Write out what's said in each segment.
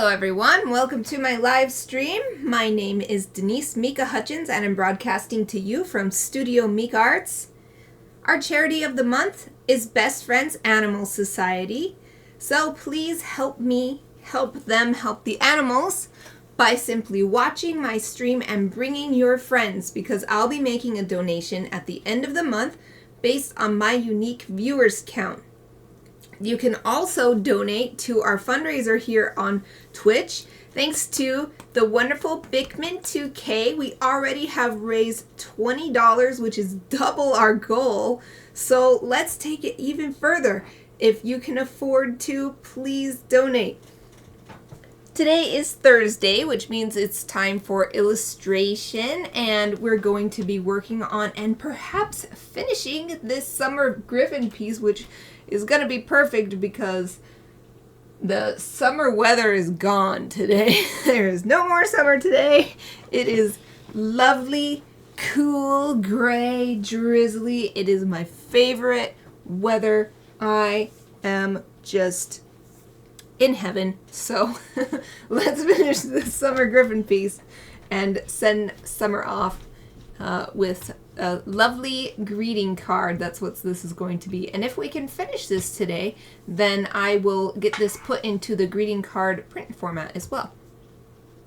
Hello everyone, welcome to my live stream. My name is Denise Hutchins and I'm broadcasting to you from Studio Mikarts. Our charity of the month is Best Friends Animal Society. So please help me help them help the animals by simply watching my stream and bringing your friends, because I'll be making a donation at the end of the month based on my unique viewers count. You can also donate to our fundraiser here on Twitch. Thanks to the wonderful Bickman2K, we already have raised $20, which is double our goal. So let's take it even further. If you can afford to, please donate. Today is Thursday, which means it's time for illustration, and we're going to be working on and perhaps finishing this summer Gryphon piece, which is going to be perfect because the summer weather is gone today. There is no more summer today. It is lovely, cool, gray, drizzly. It is my favorite weather. I am just in heaven. So let's finish this summer Gryphon piece and send summer off with a lovely greeting card. That's what this is going to be. And if we can finish this today, then I will get this put into the greeting card print format as well.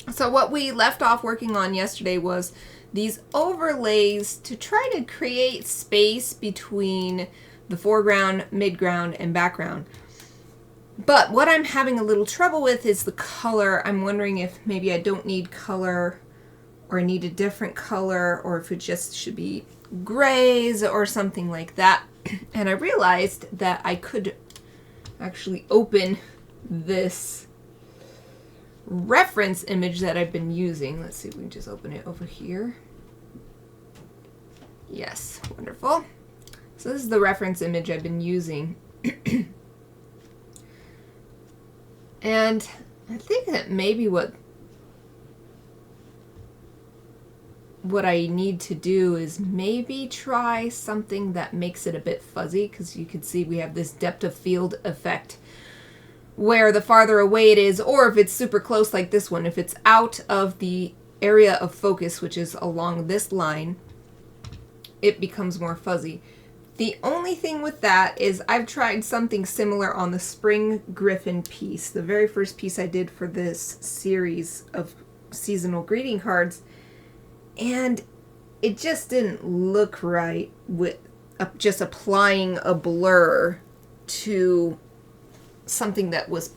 So what we left off working on yesterday was these overlays to try to create space between the foreground, midground, and background. But what I'm having a little trouble with is the color. I'm wondering if maybe I don't need color, or need a different color, or if it just should be grays or something like that. And I realized that I could actually open this reference image that I've been using. Let's see if we can just open it over here. Yes, wonderful. So this is the reference image I've been using. And I think that maybe what I need to do is maybe try something that makes it a bit fuzzy, because you can see we have this depth of field effect where the farther away it is, or if it's super close like this one, if it's out of the area of focus, which is along this line, it becomes more fuzzy. The only thing with that is I've tried something similar on the spring Gryphon piece, the very first piece I did for this series of seasonal greeting cards. And it just didn't look right with just applying a blur to something that was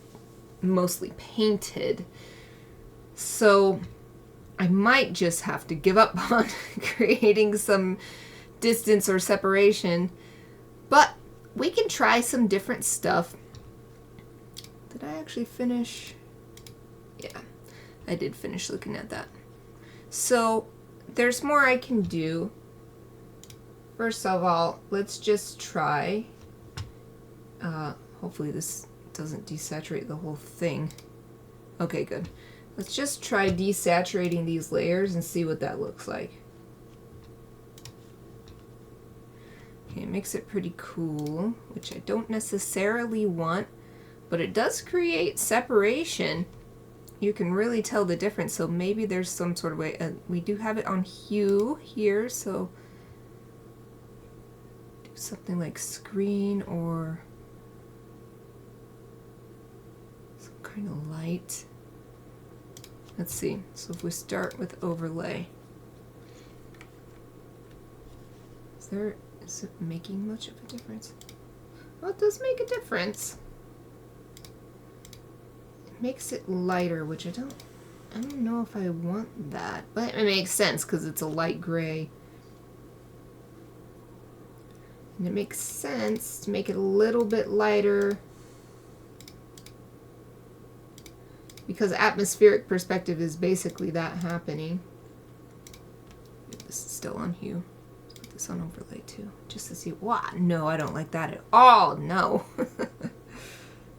mostly painted. So I might just have to give up on creating some distance or separation. But we can try some different stuff. Did I actually finish? Yeah, I did finish looking at that. So there's more I can do. First of all, let's just try. Hopefully this doesn't desaturate the whole thing. Okay, good. Let's just try desaturating these layers and see what that looks like. Okay, it makes it pretty cool, which I don't necessarily want, but it does create separation. You can really tell the difference, so maybe there's some sort of way. We do have it on hue here, so do something like screen or some kind of light. Let's see. So if we start with overlay, is it making much of a difference? Well, it does make a difference. Makes it lighter, which I don't know if I want that, but it makes sense because it's a light gray. And it makes sense to make it a little bit lighter because atmospheric perspective is basically that happening. This is still on hue. Let's put this on overlay too, just to see. Wow, no, I don't like that at all. No.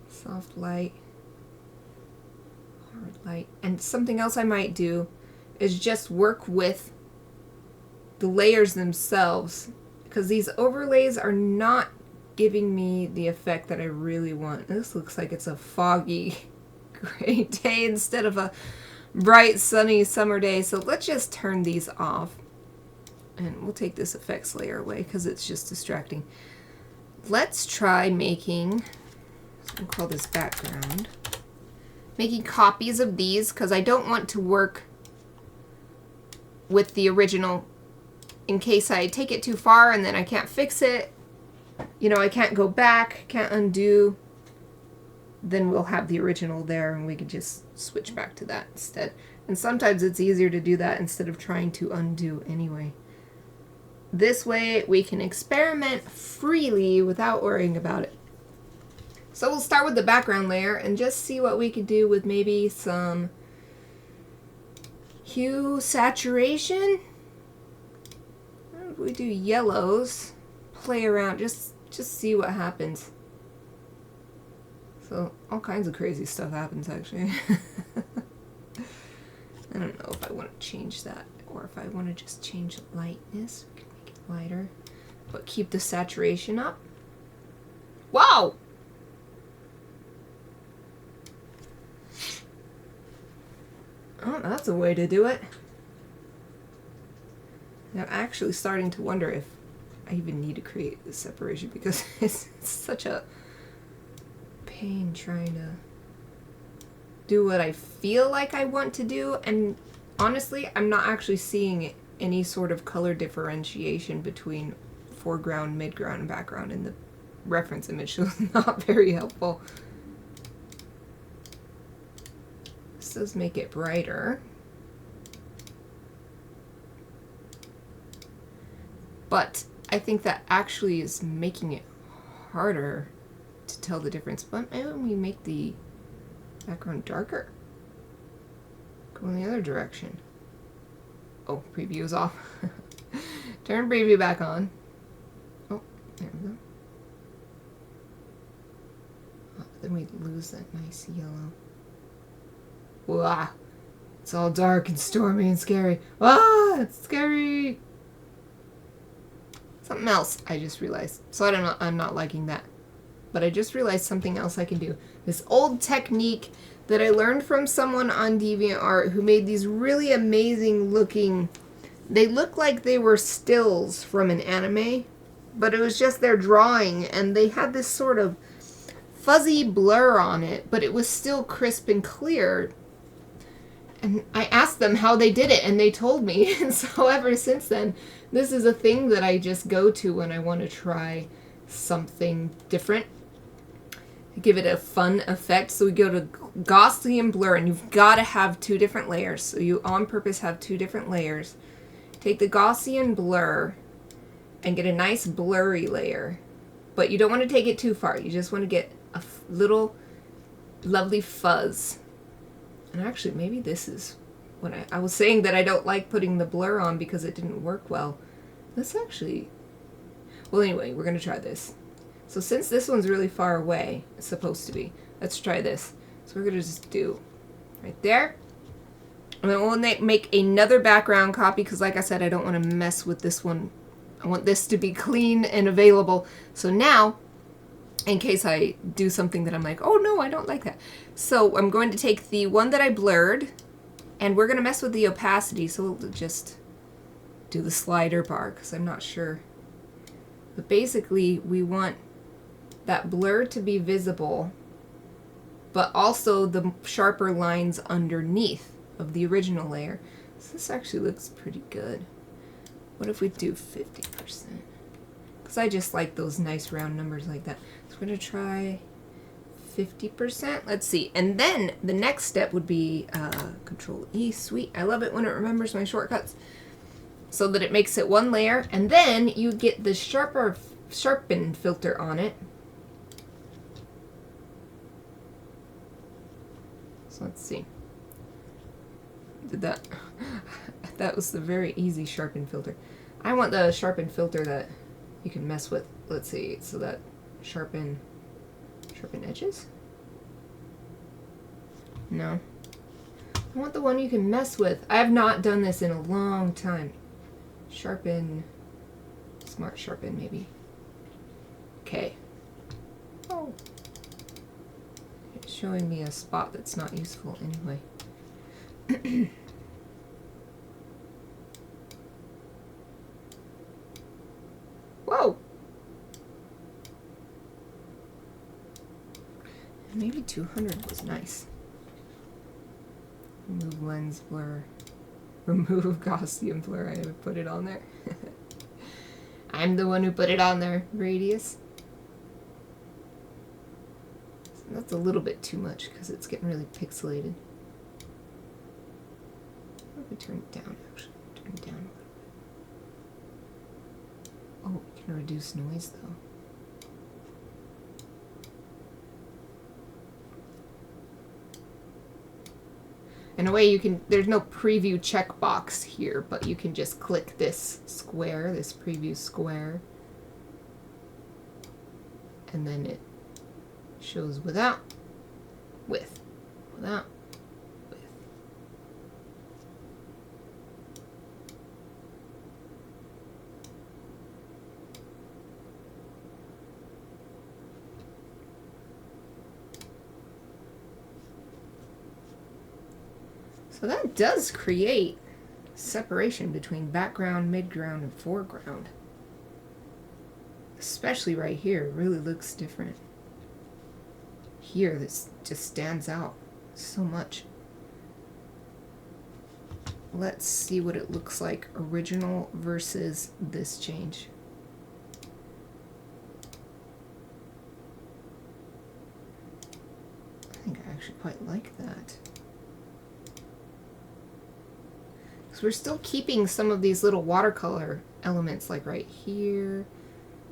Soft light. Light. And something else I might do is just work with the layers themselves, because these overlays are not giving me the effect that I really want. This looks like it's a foggy gray day instead of a bright sunny summer day. So let's just turn these off. And we'll take this effects layer away because it's just distracting. Let's try making, we'll call this background, making copies of these because I don't want to work with the original in case I take it too far and then I can't fix it. You know, I can't go back, can't undo. Then we'll have the original there and we can just switch back to that instead. And sometimes it's easier to do that instead of trying to undo anyway. This way we can experiment freely without worrying about it. So we'll start with the background layer and just see what we could do with maybe some hue saturation. If we do yellows, play around, just see what happens. So all kinds of crazy stuff happens actually. I don't know if I want to change that or if I want to just change lightness. We can make it lighter, but keep the saturation up. Wow! Oh, that's a way to do it. I'm actually starting to wonder if I even need to create this separation because it's such a pain trying to do what I feel like I want to do, and honestly I'm not actually seeing any sort of color differentiation between foreground, midground, and background in the reference image, so it's not very helpful. This does make it brighter, but I think that actually is making it harder to tell the difference. But maybe we make the background darker. Go in the other direction. Oh, preview is off. Turn preview back on. Oh, there we go. Oh, then we lose that nice yellow. Wow. It's all dark and stormy and scary. Ah, it's scary. Something else I just realized. So I don't know, I'm not liking that. But I just realized something else I can do. This old technique that I learned from someone on DeviantArt who made these really amazing looking, they look like they were stills from an anime, but it was just their drawing, and they had this sort of fuzzy blur on it, but it was still crisp and clear. And I asked them how they did it, and they told me. And so ever since then, this is a thing that I just go to when I want to try something different. Give it a fun effect. So we go to Gaussian blur, and you've got to have two different layers. So you on purpose have two different layers. Take the Gaussian blur and get a nice blurry layer. But you don't want to take it too far. You just want to get a little lovely fuzz. And actually, maybe this is what I was saying that I don't like putting the blur on because it didn't work well. This actually, well anyway, we're going to try this. So since this one's really far away, it's supposed to be, let's try this. So we're going to just do right there. And then we'll make another background copy because like I said, I don't want to mess with this one. I want this to be clean and available. So now, in case I do something that I'm like, oh no, I don't like that. So I'm going to take the one that I blurred, and we're going to mess with the opacity. So we'll just do the slider bar because I'm not sure. But basically, we want that blur to be visible, but also the sharper lines underneath of the original layer. So this actually looks pretty good. What if we do 50%? Because I just like those nice round numbers like that. So we're going to try 50%. Let's see. And then the next step would be Control E. Sweet. I love it when it remembers my shortcuts. So that it makes it one layer. And then you get the sharpen filter on it. So let's see. Did that? That was the very easy sharpen filter. I want the sharpen filter that you can mess with. Let's see. So that sharpen edges? No. I want the one you can mess with. I have not done this in a long time. Sharpen. Smart sharpen, maybe. Okay. Oh. showing me a spot that's not useful anyway. Whoa! Maybe 200 was nice. Remove lens blur. Remove Gaussian blur. I would put it on there. I'm the one who put it on there. Radius. So that's a little bit too much because it's getting really pixelated. Let me turn it down, actually. Turn it down a little bit. Oh, you can reduce noise though. In a way, you can, there's no preview checkbox here, but you can just click this square, this preview square, and then it shows without, with, without, with. So that does create separation between background, midground, and foreground. Especially right here, it really looks different. Here, this just stands out so much. Let's see what it looks like original versus this change. I think I actually quite like that. We're still keeping some of these little watercolor elements, like right here,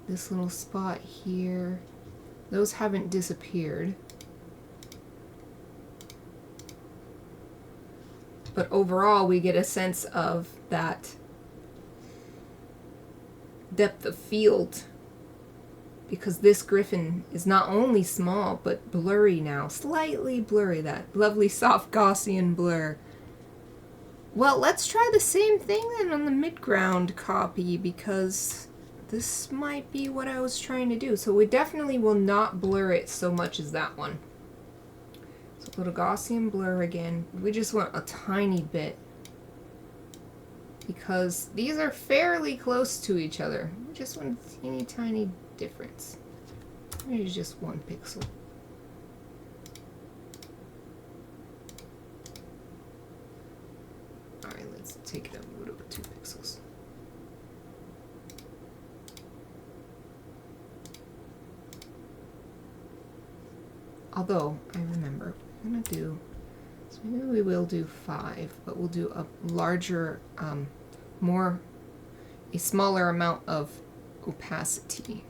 this little spot here. Those haven't disappeared. But overall, we get a sense of that depth of field, because this Gryphon is not only small, but blurry now. Slightly blurry, that lovely soft Gaussian blur. Well, let's try the same thing then on the midground copy, because this might be what I was trying to do. So we definitely will not blur it so much as that one. So go to Gaussian blur again. We just want a tiny bit, because these are fairly close to each other. We just want a teeny tiny difference. Maybe just 1 pixel. Take it up a little bit, 2 pixels. Although, I remember, I'm going to do, so maybe we will do 5, but we'll do a larger, a smaller amount of opacity.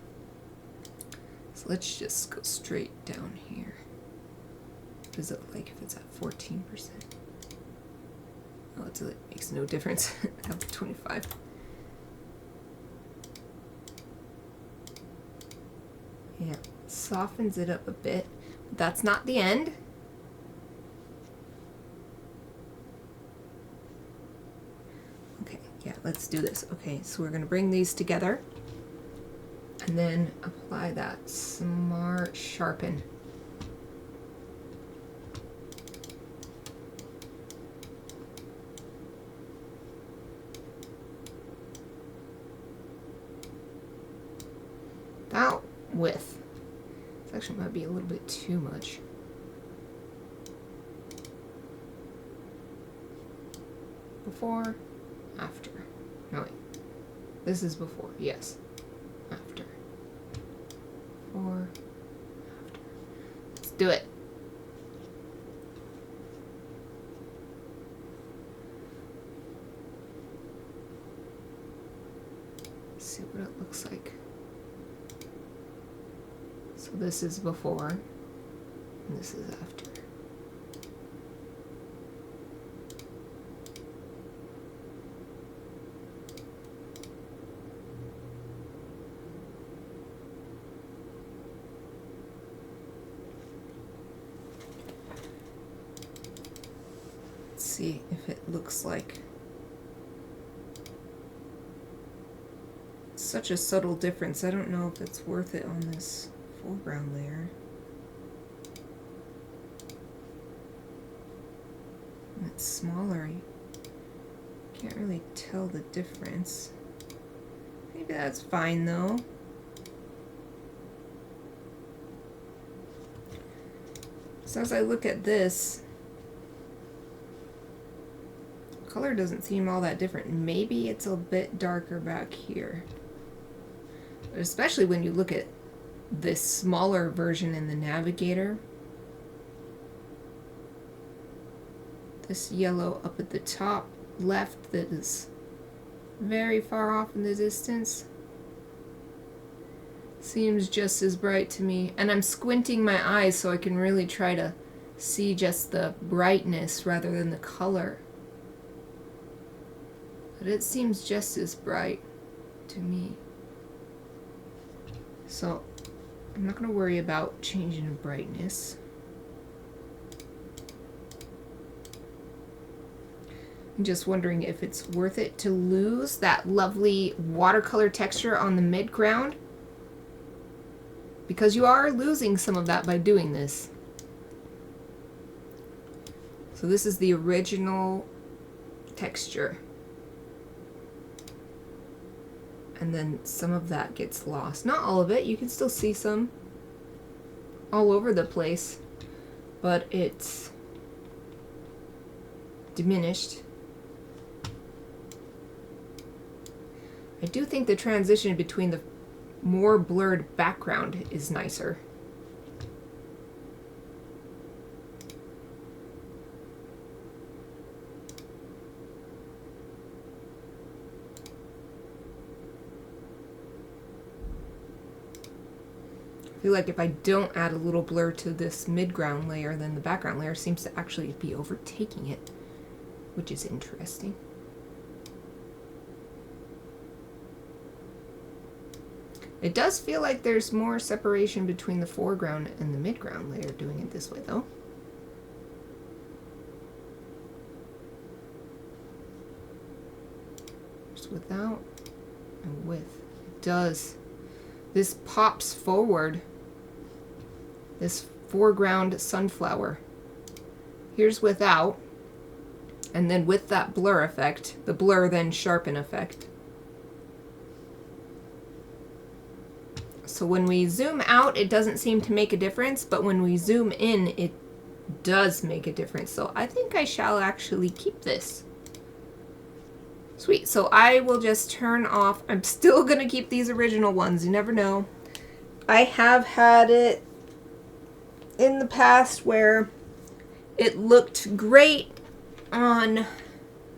So let's just go straight down here. What does it look like if it's at 14%? Oh, it makes no difference. Up to 25. Yeah, softens it up a bit. But that's not the end. Okay, yeah, let's do this. Okay, so we're going to bring these together and then apply that smart sharpen. Width. This actually might be a little bit too much. Before, after. No, wait. This is before, yes. After. Before, after. Let's do it. Let's see what it looks like. So this is before, and this is after. Let's see if it looks like such a subtle difference. I don't know if it's worth it on this foreground layer. bit smaller. You can't really tell the difference. Maybe that's fine though. So as I look at this, color doesn't seem all that different. Maybe it's a bit darker back here. But especially when you look at this smaller version in the Navigator. This yellow up at the top left that is very far off in the distance seems just as bright to me. And I'm squinting my eyes so I can really try to see just the brightness rather than the color. But it seems just as bright to me. So I'm not going to worry about changing the brightness. I'm just wondering if it's worth it to lose that lovely watercolor texture on the mid-ground, because you are losing some of that by doing this. So this is the original texture. And then some of that gets lost. Not all of it, you can still see some all over the place, but it's diminished. I do think the transition between the more blurred background is nicer. I feel like if I don't add a little blur to this mid-ground layer, then the background layer seems to actually be overtaking it, which is interesting. It does feel like there's more separation between the foreground and the mid-ground layer doing it this way, though. Just without and with. It does. This pops forward. This foreground sunflower. Here's without. And then with that blur effect, the blur then sharpen effect. So when we zoom out, it doesn't seem to make a difference, but when we zoom in, it does make a difference. So I think I shall actually keep this. Sweet, so I will just turn off. I'm still gonna keep these original ones, you never know. I have had it in the past where it looked great on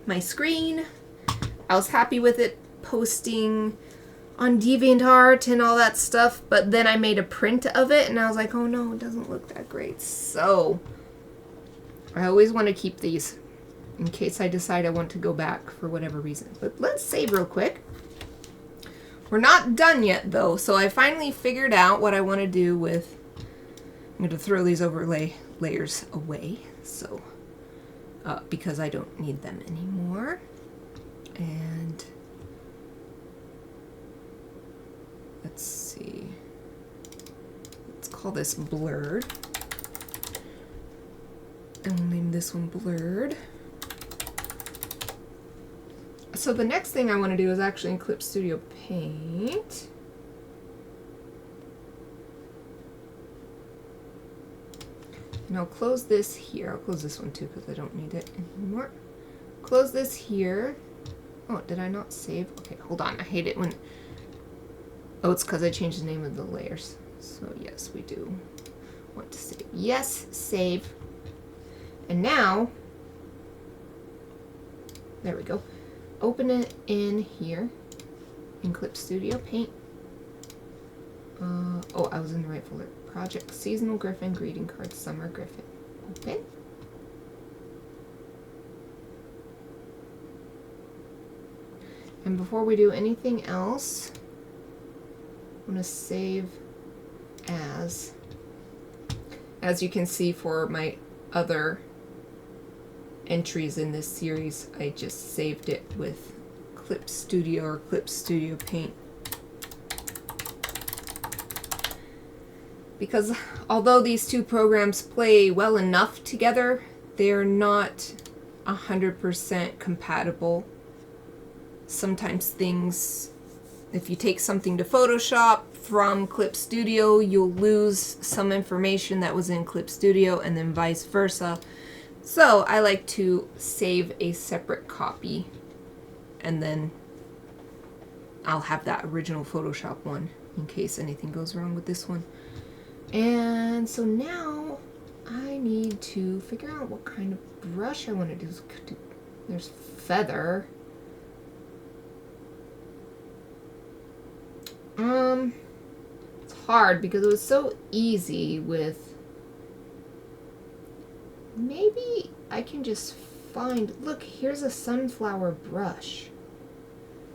my screen. I was happy with it posting on DeviantArt and all that stuff, but then I made a print of it and I was like, oh no, it doesn't look that great. So I always want to keep these in case I decide I want to go back for whatever reason. But let's save real quick. We're not done yet though, so I finally figured out what I want to do with, I'm going to throw these overlay layers away, so because I don't need them anymore. And let's see, let's call this blurred, and we'll name this one blurred. So the next thing I want to do is actually in Clip Studio Paint. And I'll close this here. I'll close this one too because I don't need it anymore. Close this here. Oh, did I not save? Okay, hold on. I hate it when... Oh, it's because I changed the name of the layers. So yes, we do want to save. Yes, save. And now, there we go. Open it in here in Clip Studio Paint. Oh, I was in the right folder. Project Seasonal Gryphon Greeting Cards Summer Gryphon. Open. And before we do anything else, I'm going to save as you can see for my other entries in this series, I just saved it with Clip Studio or Clip Studio Paint. Because although these two programs play well enough together, they're not 100% compatible. Sometimes things, if you take something to Photoshop from Clip Studio, you'll lose some information that was in Clip Studio and then vice versa. So I like to save a separate copy and then I'll have that original Photoshop one in case anything goes wrong with this one. And so now I need to figure out what kind of brush I want to do. There's feather. It's hard because it was so easy with, maybe I can just find, look, here's a sunflower brush.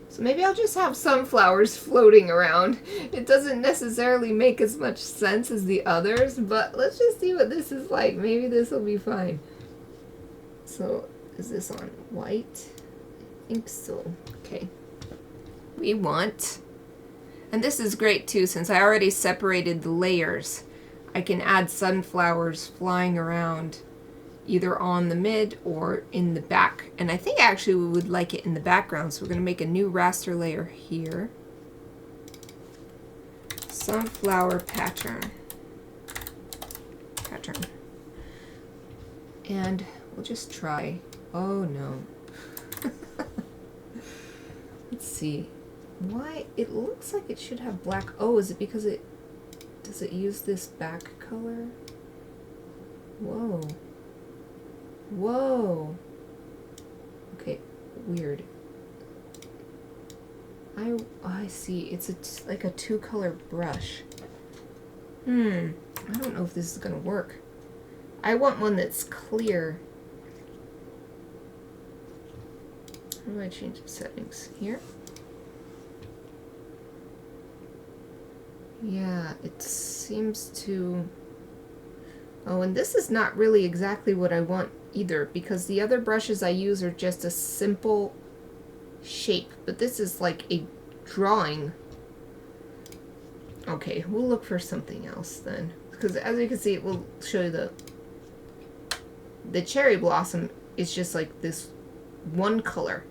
So maybe I'll just have sunflowers floating around. It doesn't necessarily make as much sense as the others, but let's just see what this is like. Maybe this will be fine. So is this on white? I think so. Okay. We want, and this is great too, since I already separated the layers, I can add sunflowers flying around either on the mid or in the back. And I think actually we would like it in the background, so we're going to make a new raster layer here. Sunflower pattern. And we'll just try. Oh no. Let's see. Why? It looks like it should have black. Oh, is it because it, does it use this back color? Whoa. Whoa. Okay, weird. I see. It's like a two-color brush. I don't know if this is gonna work. I want one that's clear. How do I change the settings? Here? Yeah, it seems to... Oh, and this is not really exactly what I want either, because the other brushes I use are just a simple shape, but this is like a drawing. Okay, we'll look for something else then, because as you can see, it will show you the cherry blossom is just like this one color,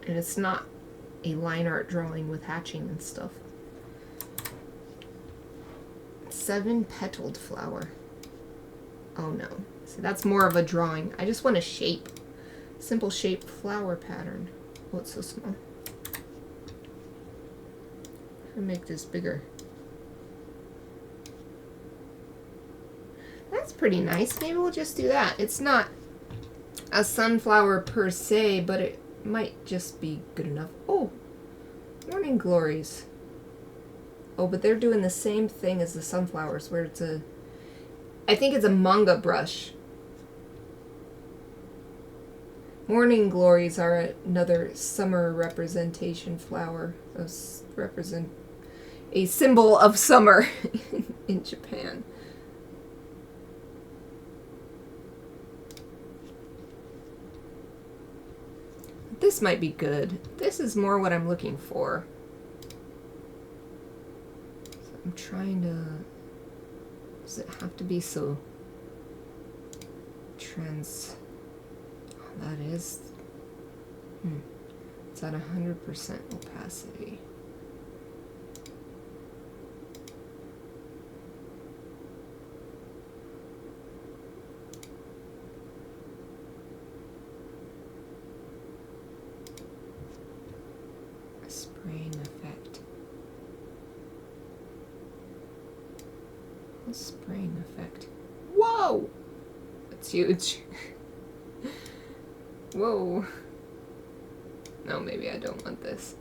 and it's not a line art drawing with hatching and stuff. 7-petaled flower. Oh no. See, that's more of a drawing. I just want a shape. Simple shape flower pattern. Oh, it's so small. I'll make this bigger. That's pretty nice. Maybe we'll just do that. It's not a sunflower per se, but it might just be good enough. Oh, Morning Glories. Oh, but they're doing the same thing as the sunflowers, where it's a, I think it's a manga brush. Morning Glories are another summer representation flower. Those represent a symbol of summer in Japan. This might be good. This is more what I'm looking for. So I'm trying to... Does it have to be so trans... Oh, that is... It's at 100% opacity. A spraying effect. A spraying effect. Whoa! That's huge. Whoa. No, maybe I don't want this.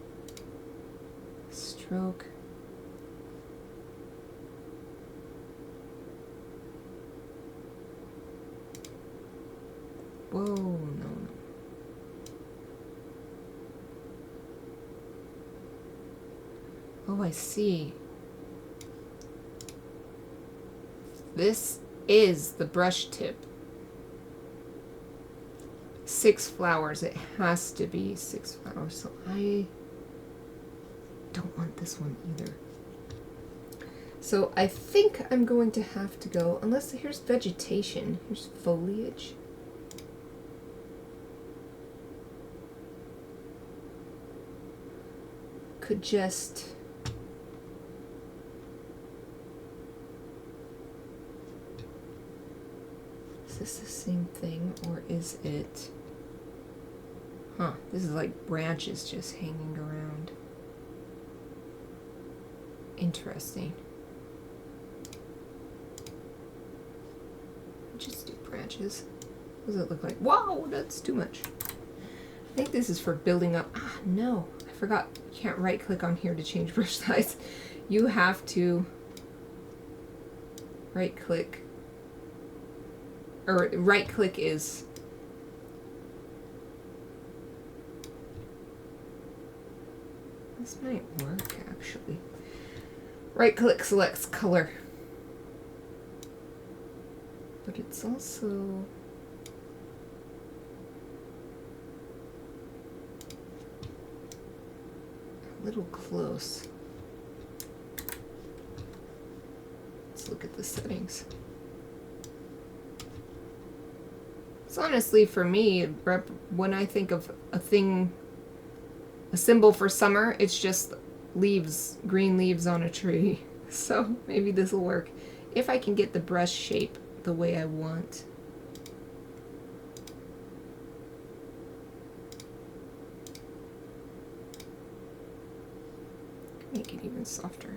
Stroke. Whoa, no. Oh, I see. This is the brush tip. 6 flowers. It has to be 6 flowers. So I don't want this one either. So I think I'm going to have to go, unless here's vegetation. Here's foliage. could just... Is this the same thing, or is it... Huh, this is like branches just hanging around. Interesting. Just do branches. What does it look like? Wow, that's too much. I think this is for building up. Ah, no, I forgot. You can't right click on here to change brush size. You have to right click. Or right click is... This might work actually. Right click selects color. But it's also... a little close. Let's look at the settings. So honestly, for me, when I think of a thing, a symbol for summer, it's just leaves, green leaves on a tree. So maybe this will work if I can get the brush shape the way I want. Make it even softer.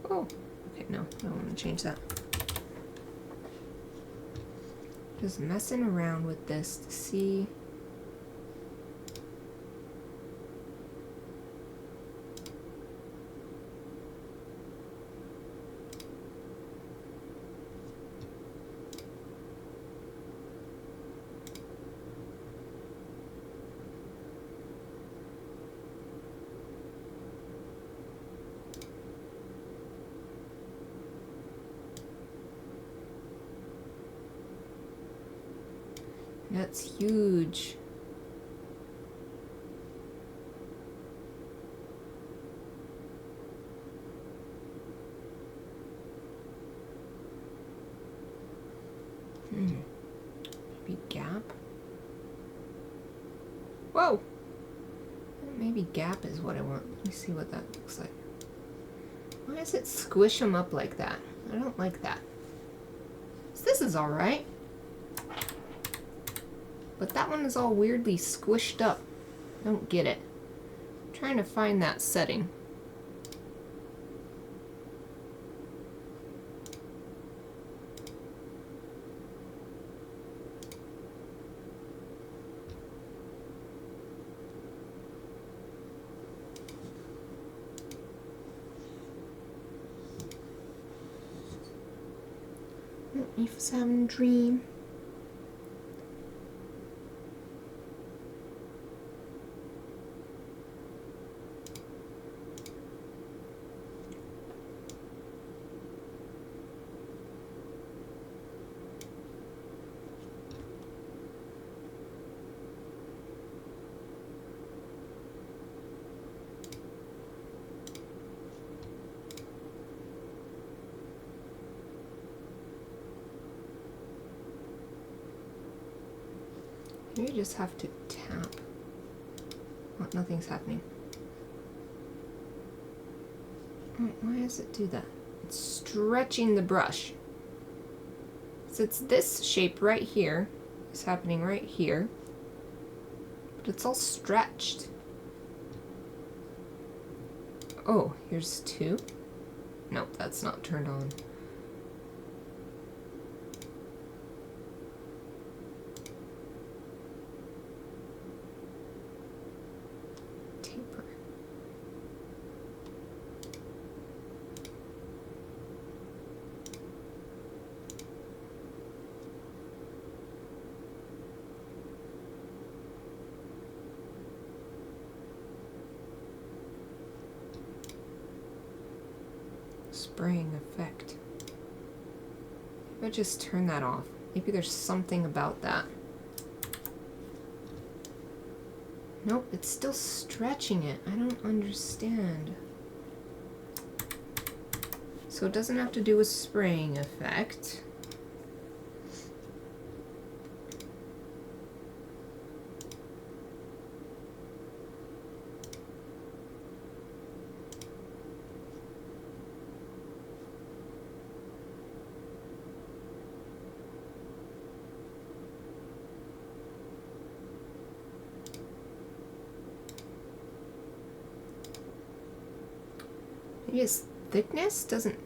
Oh, okay, no, I don't want to change that. Just messing around with this to see. That's huge. Maybe gap? Whoa! Maybe gap is what I want. Let me see what that looks like. Why does it squish them up like that? I don't like that. So this is alright. But that one is all weirdly squished up. I don't get it. I'm trying to find that setting. If I was having a dream. You just have to tap. Oh, nothing's happening. Oh, why does it do that? It's stretching the brush. So it's this shape right here. It's happening right here. But it's all stretched. Oh, here's two. Nope, that's not turned on. Spraying effect. Maybe I just turn that off. Maybe there's something about that. Nope, it's still stretching it. I don't understand. So it doesn't have to do with spraying effect. Maybe its thickness doesn't...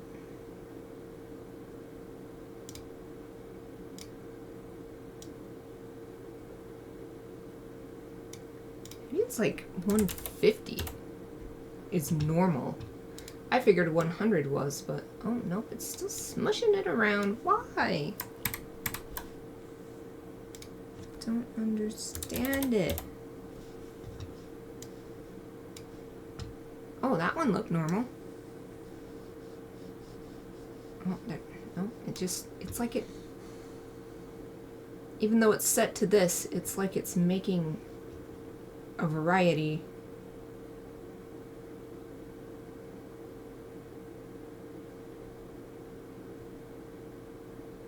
Maybe it's like 150 is normal. I figured 100 was, but oh nope, it's still smushing it around. Why? Don't understand it. Oh, that one looked normal. Oh, no, it's like it, even though it's set to this, it's like it's making a variety.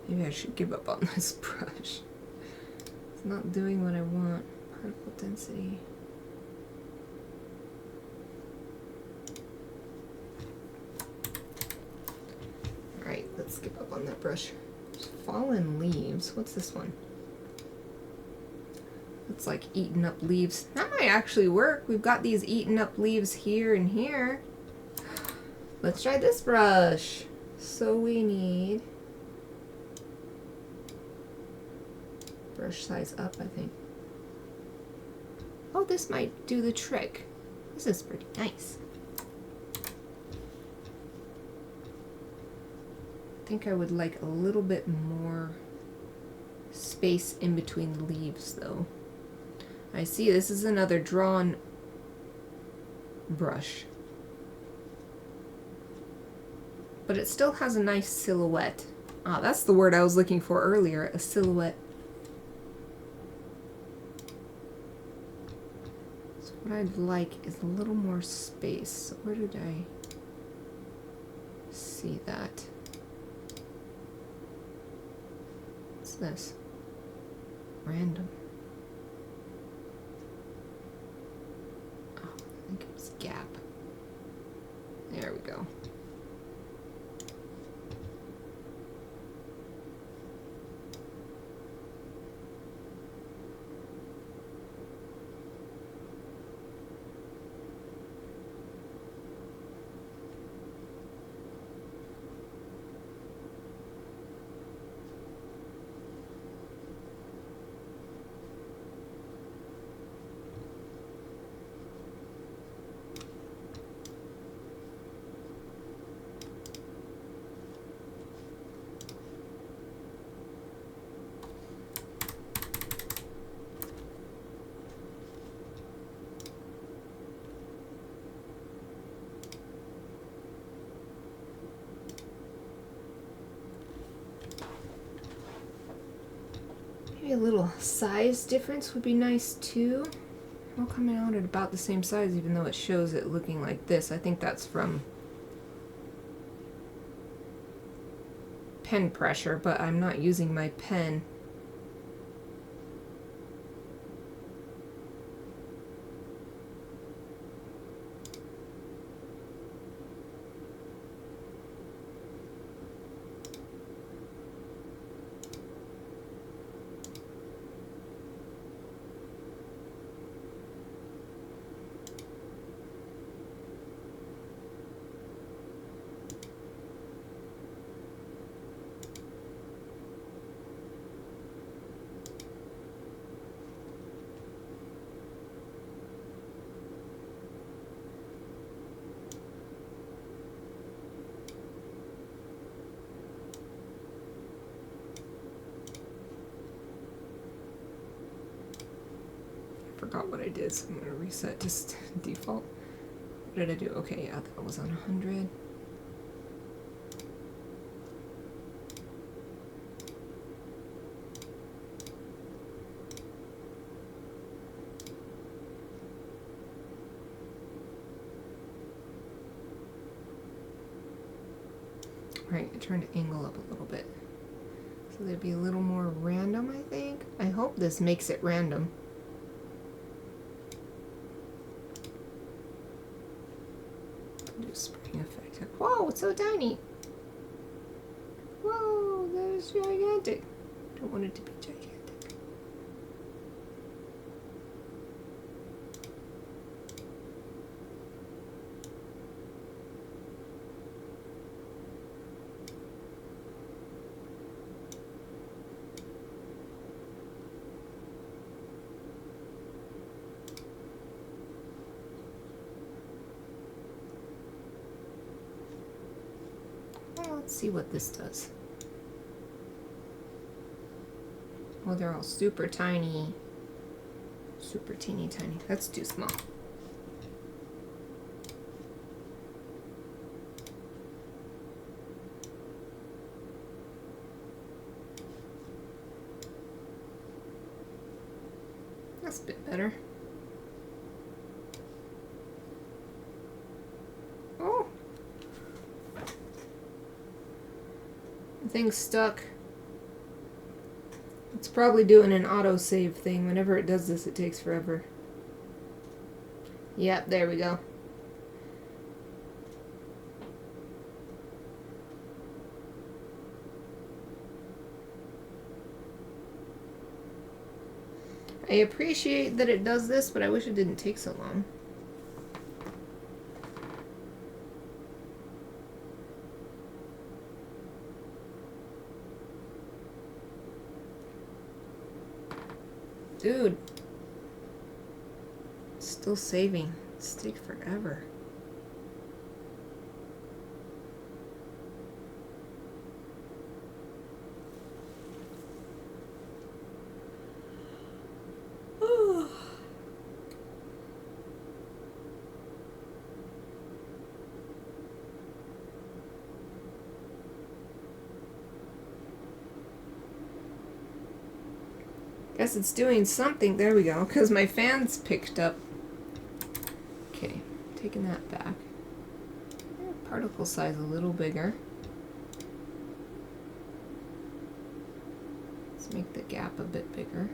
Maybe I should give up on this brush. It's not doing what I want. Particle density. Alright, let's skip up on that brush. Fallen leaves. What's this one? It's like eaten up leaves. That might actually work. We've got these eaten up leaves here and here. Let's try this brush. So we need brush size up, I think. Oh, this might do the trick. This is pretty nice. I think I would like a little bit more space in between the leaves, though. I see this is another drawn brush, but it still has a nice silhouette. Ah, that's the word I was looking for earlier, a silhouette. So what I'd like is a little more space. So where did I see that? What's this? Random. Oh, I think it was gap. There we go. Maybe a little size difference would be nice too. All coming out at about the same size, even though it shows it looking like this. I think that's from pen pressure, but I'm not using my pen. Forgot what I did, so I'm gonna reset just default. What did I do? Okay, yeah, that was on 100. Right, trying to angle up a little bit. So they'd be a little more random, I think. I hope this makes it random. Do a spring effect. Whoa, it's so tiny. Whoa, that is gigantic. Don't want it to be gigantic. Well, let's see what this does. Well, they're all super tiny. Super teeny tiny. That's too small. That's a bit better. Oh! The thing's stuck. It's probably doing an autosave thing. Whenever it does this, it takes forever. Yep, there we go. I appreciate that it does this, but I wish it didn't take so long. Dude. Still saving. It's take forever. Guess it's doing something. There we go, because my fan's picked up. Okay, taking that back. Particle size a little bigger. Let's make the gap a bit bigger.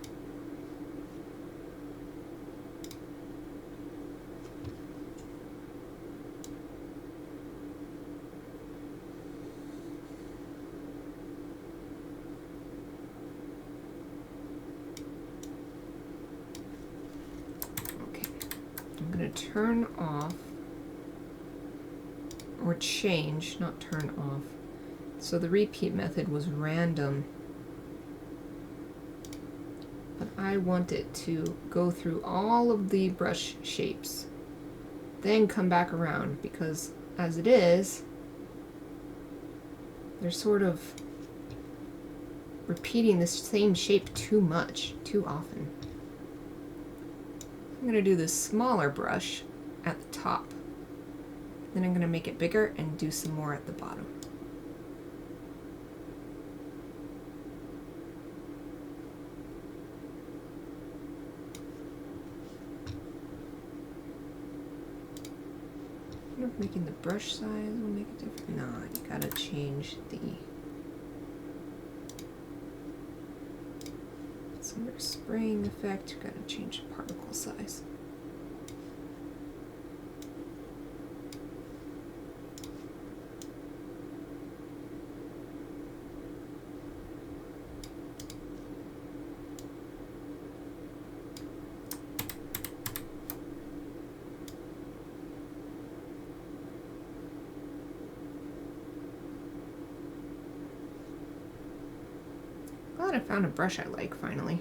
Turn off, or change, not turn off. So the repeat method was random, but I want it to go through all of the brush shapes, then come back around, because as it is, they're sort of repeating the same shape too much, too often. I'm going to do this smaller brush at the top. Then I'm going to make it bigger and do some more at the bottom. I wonder if making the brush size will make a difference. No, you gotta change the summer spraying effect. You gotta change the particle size. Glad I found a brush I like finally.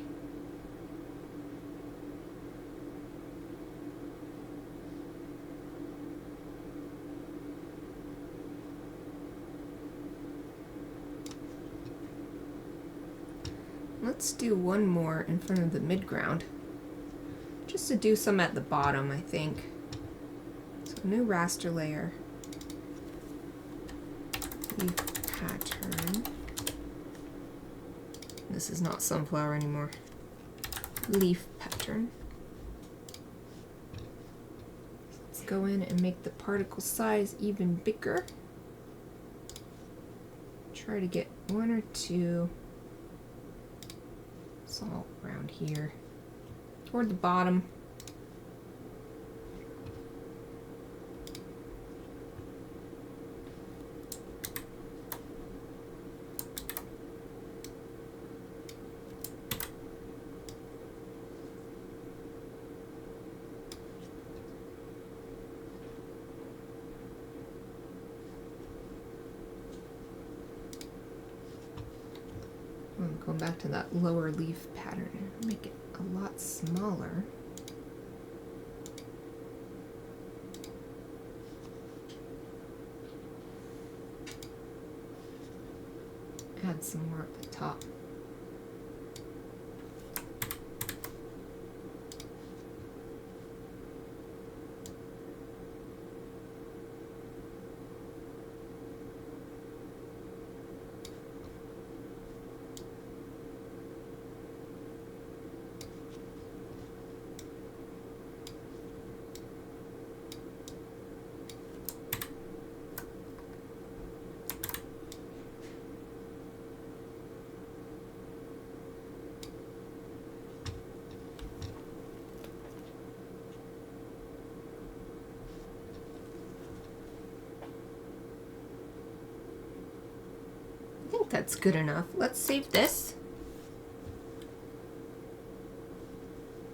Let's do one more in front of the midground, just to do some at the bottom, I think. So new raster layer, leaf pattern. This is not sunflower anymore. Leaf pattern. Let's go in and make the particle size even bigger. try to get one or two. It's all around here, toward the bottom. Going back to that lower leaf pattern, make it a lot smaller. Add some more at the top. I think that's good enough. Let's save this.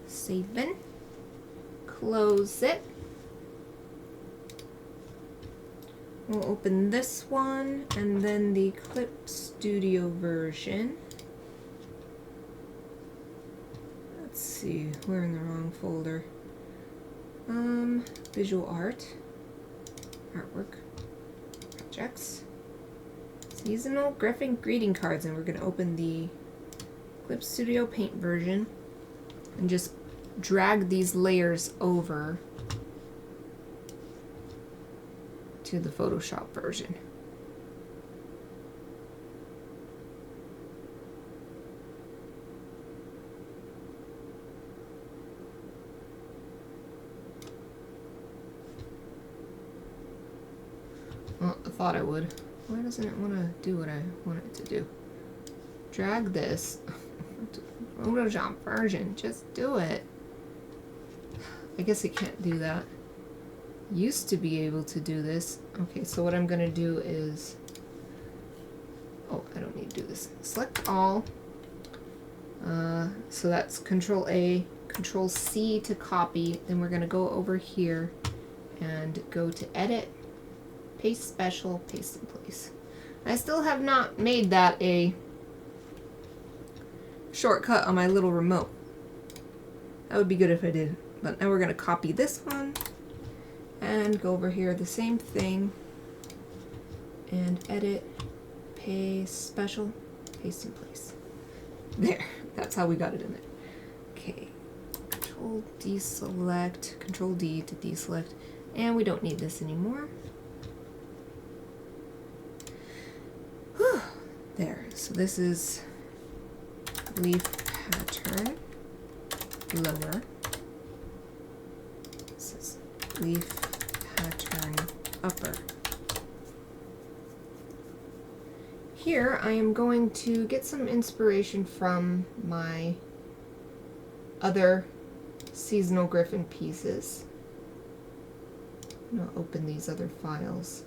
Save in. Close it. We'll open this one and then the Clip Studio version. Let's see, we're in the wrong folder. Visual art, artwork, projects, seasonal Gryphon greeting cards, and we're going to open the Clip Studio Paint version and just drag these layers over to the Photoshop version. Well, I thought I would. Why doesn't it want to do what I want it to do? Drag this to Photoshop version. Just do it. I guess it can't do that. Used to be able to do this. Okay, so what I'm going to do is... Oh, I don't need to do this. Select all. So that's Control A, Control C to copy. Then we're going to go over here and go to Edit, Paste Special, Paste in Place. I still have not made that a shortcut on my little remote. That would be good if I did. But now we're going to copy this one and go over here, the same thing, and Edit, Paste Special, Paste in Place. There, that's how we got it in there. Okay, Control deselect, Control D to deselect, and we don't need this anymore. Whew. There, so this is leaf pattern lower. This is leaf pattern upper. Here I am going to get some inspiration from my other seasonal Gryphon pieces. I'm going to open these other files.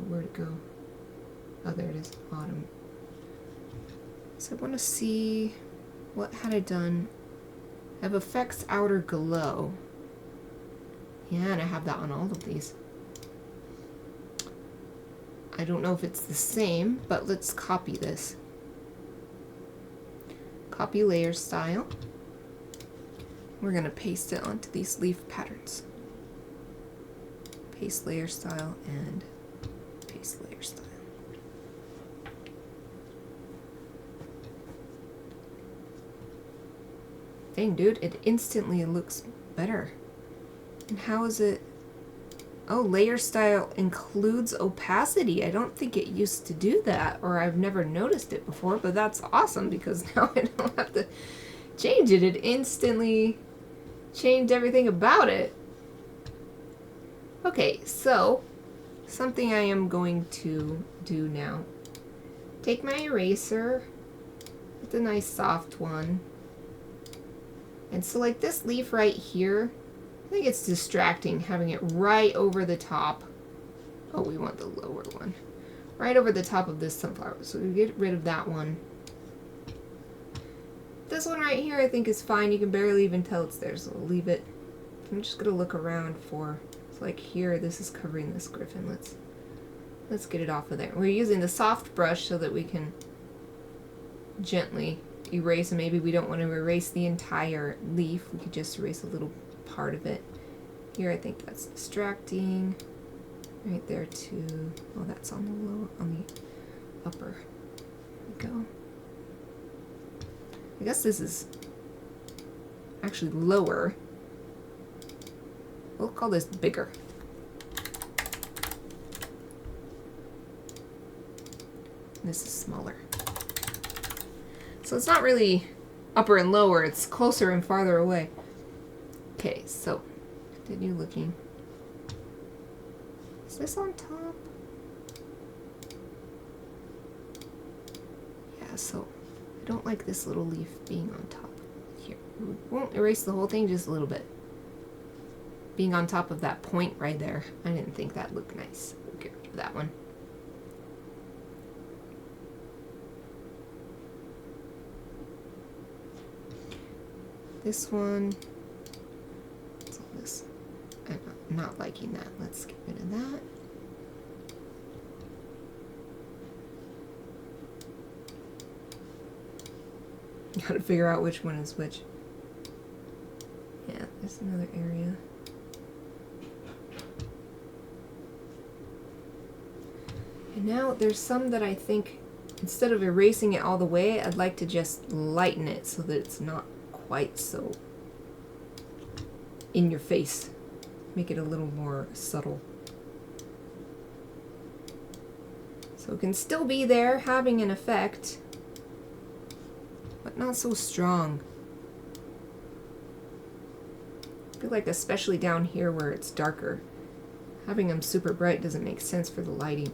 Where'd it go? Oh, there it is, autumn. So I want to see what had I done. I have effects outer glow. Yeah, and I have that on all of these. I don't know if it's the same, but let's copy this. Copy layer style. We're going to paste it onto these leaf patterns. Paste layer style and paste layer style. Dang, dude, it instantly looks better. And how is it? Oh, layer style includes opacity. I don't think it used to do that, or I've never noticed it before, but that's awesome because now I don't have to change it. It instantly changed everything about it. Okay, so something I am going to do now. Take my eraser, with a nice soft one, and select this leaf right here. I think it's distracting having it right over the top. Oh, we want the lower one. Right over the top of this sunflower. So we get rid of that one. This one right here I think is fine. You can barely even tell it's there, so we'll leave it. I'm just gonna look around for, so like here, this is covering this Gryphon. Let's get it off of there. We're using the soft brush so that we can gently erase, and maybe we don't want to erase the entire leaf. We could just erase a little part of it. Here I think that's distracting. Right there too. Oh, that's on the lower, on the upper. There we go. I guess this is actually lower. We'll call this bigger. This is smaller. So it's not really upper and lower, it's closer and farther away. Okay, so continue looking. Is this on top? Yeah, so I don't like this little leaf being on top. Here, we won't erase the whole thing, just a little bit. Being on top of that point right there, I didn't think that looked nice. We'll get rid of that one. This one, what's all this? I'm not liking that. Let's get rid of that. Gotta figure out which one is which. Yeah, there's another area. And now there's some that I think, instead of erasing it all the way, I'd like to just lighten it so that it's not quite so in your face. Make it a little more subtle. So it can still be there, having an effect, but not so strong. I feel like especially down here where it's darker, having them super bright doesn't make sense for the lighting.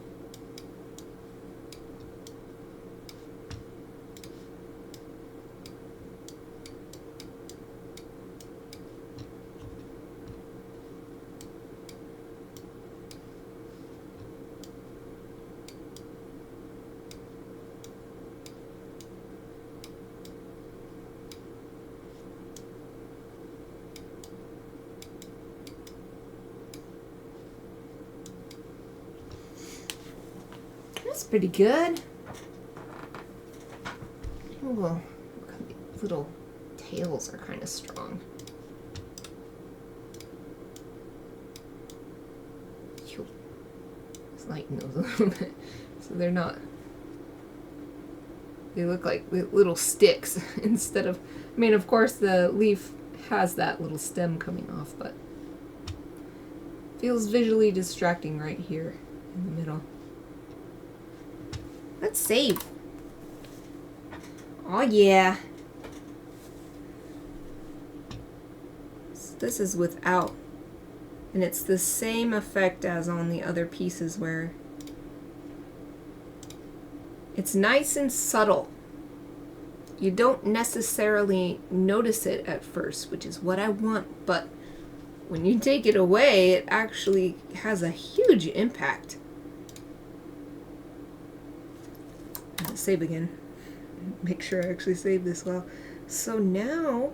That's pretty good. Oh, these little tails are kind of strong. Let's lighten those a little bit so they're not. They look like little sticks instead of. I mean, of course, the leaf has that little stem coming off, but feels visually distracting right here in the middle. Let's save. Oh yeah. So this is without. And it's the same effect as on the other pieces where it's nice and subtle. You don't necessarily notice it at first, which is what I want, but when you take it away, it actually has a huge impact. Save again. Make sure I actually save this well. So now,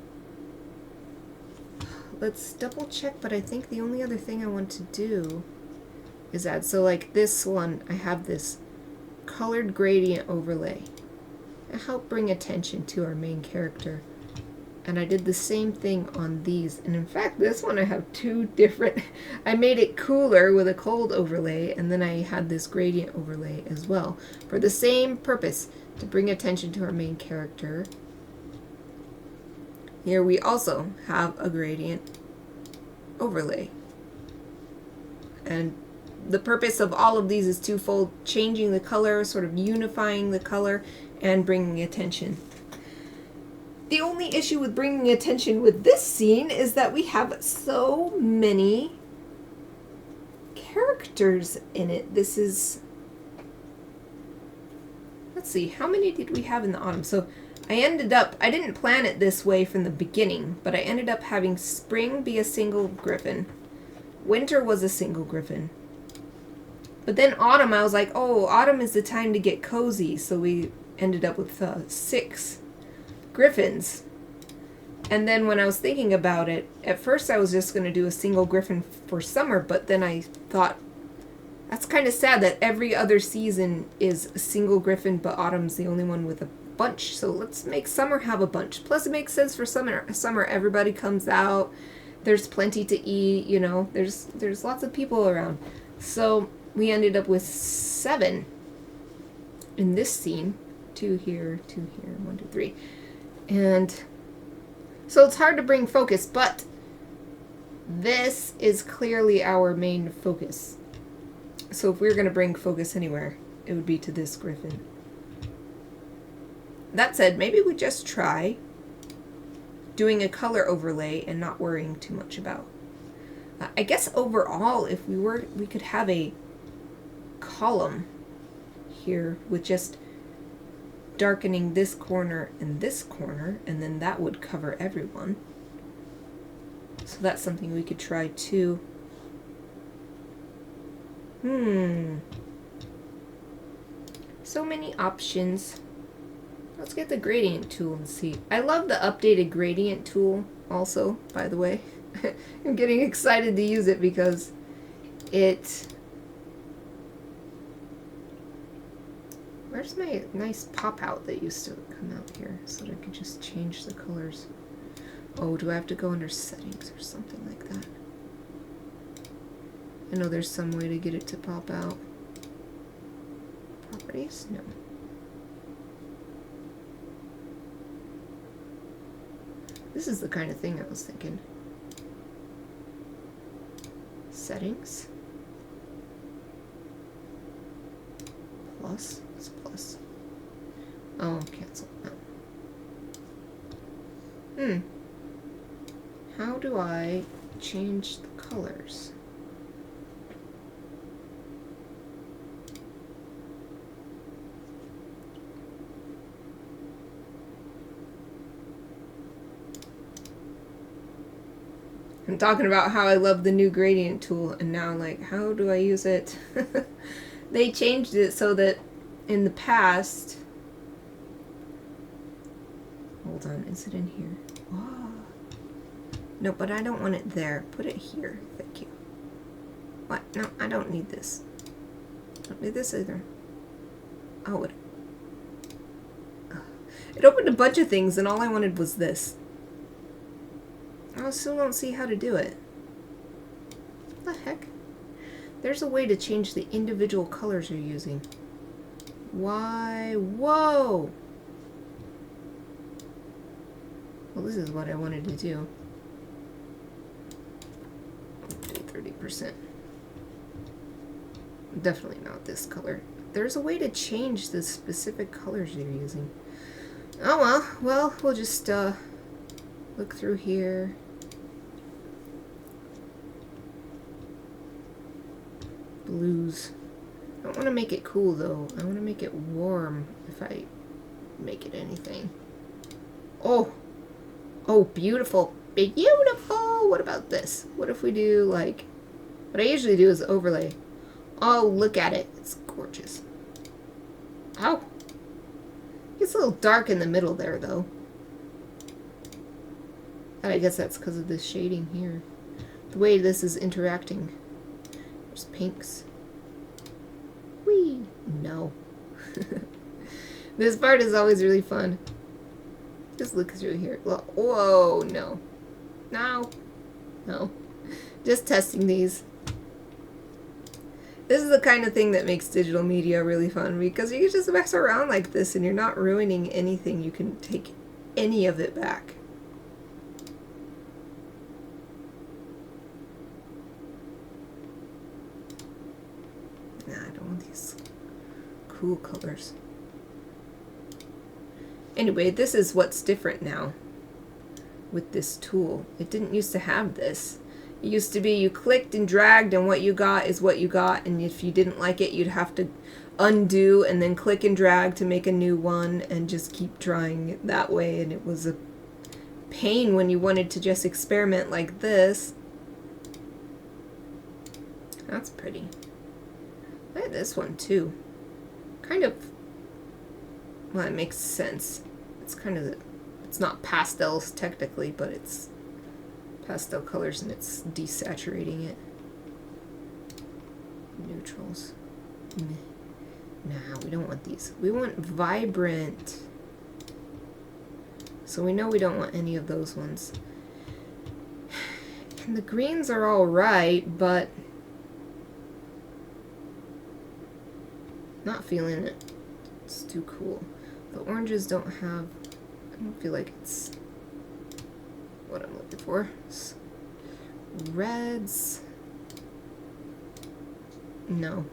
let's double check, but I think the only other thing I want to do is add, so like this one, I have this colored gradient overlay. It helped bring attention to our main character. And I did the same thing on these. And in fact, this one I have two different, I made it cooler with a cold overlay, and then I had this gradient overlay as well for the same purpose, to bring attention to our main character. Here we also have a gradient overlay. And the purpose of all of these is twofold: changing the color, sort of unifying the color, and bringing attention. The only issue with bringing attention with this scene is that we have so many characters in it. This is... Let's see, how many did we have in the autumn? So I didn't plan it this way from the beginning, but I ended up having spring be a single Gryphon. Winter was a single Gryphon. But then autumn, I was like, oh, autumn is the time to get cozy. So we ended up with 6 Gryphons. And then when I was thinking about it, at first I was just going to do a single Gryphon for summer, but then I thought, that's kind of sad that every other season is a single Gryphon, but autumn's the only one with a bunch. So let's make summer have a bunch. Plus it makes sense for summer. Summer, everybody comes out. There's plenty to eat, you know. There's lots of people around. So we ended up with 7 in this scene. 2 here, 2 here, 1, 2, 3. And so it's hard to bring focus, but this is clearly our main focus. So if we were going to bring focus anywhere, it would be to this Gryphon. That said, maybe we just try doing a color overlay and not worrying too much about. I guess overall, if we could have a column here with just darkening this corner and this corner, and then that would cover everyone. So that's something we could try too. So many options. Let's get the gradient tool and see. I love the updated gradient tool also, by the way. I'm getting excited to use it because it... Where's my nice pop out that used to come out here so that I could just change the colors? Oh, do I have to go under settings or something like that? I know there's some way to get it to pop out. Properties? No. This is the kind of thing I was thinking. Settings. Plus. What's plus? Oh, cancel. No. How do I change the colors? I'm talking about how I love the new gradient tool, and now I'm like, how do I use it? They changed it so that in the past... Hold on, is it in here? Oh. No, but I don't want it there. Put it here. Thank you. What? No, I don't need this. I don't need this either. Oh, it opened a bunch of things, and all I wanted was this. I still don't see how to do it. What the heck? There's a way to change the individual colors you're using. Why? Whoa! Well, this is what I wanted to do. 30%. Definitely not this color. There's a way to change the specific colors you're using. Oh well. Well, we'll just look through here. Blues. I don't want to make it cool though. I want to make it warm if I make it anything. Oh! Oh, beautiful. Beautiful! What about this? What if we do like... What I usually do is overlay. Oh, look at it. It's gorgeous. Ow! It's a little dark in the middle there though. And I guess that's because of this shading here. The way this is interacting. There's pinks. Whee! No. This part is always really fun. Just look through here. Whoa, no. No. No. Just testing these. This is the kind of thing that makes digital media really fun because you can just mess around like this and you're not ruining anything. You can take any of it back. Nah, I don't want these cool colors. Anyway, this is what's different now with this tool. It didn't used to have this. It used to be you clicked and dragged and what you got is what you got, and if you didn't like it, you'd have to undo and then click and drag to make a new one and just keep trying it that way, and it was a pain when you wanted to just experiment like this. That's pretty. I like this one too. Kind of, well, it makes sense. It's kind of, it's not pastels technically, but it's pastel colors and it's desaturating it. Neutrals. Nah, we don't want these. We want vibrant. So we know we don't want any of those ones. And the greens are all right, but not feeling it. It's too cool. The oranges don't have, I don't feel like it's what I'm looking for. Reds. No.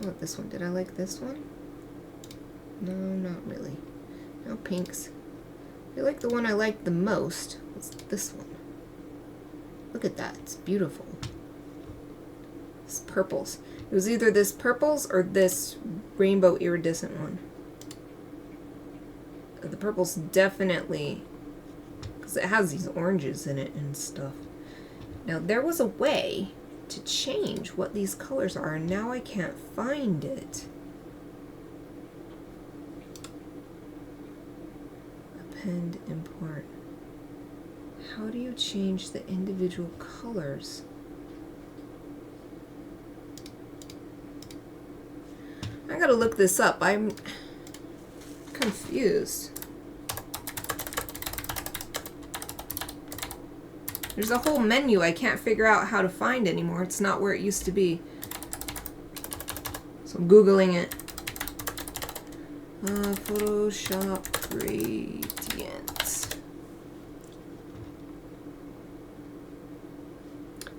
I want this one. Did I like this one? No, not really. No pinks. I feel like the one I liked the most was this one. Look at that. It's beautiful. It's purples. It was either this purples or this rainbow iridescent one. The purple's definitely, because it has these oranges in it and stuff. Now there was a way to change what these colors are, and now I can't find it. Append, import. How do you change the individual colors? I gotta look this up. I'm confused. There's a whole menu I can't figure out how to find anymore. It's not where it used to be. So I'm Googling it. Photoshop gradients.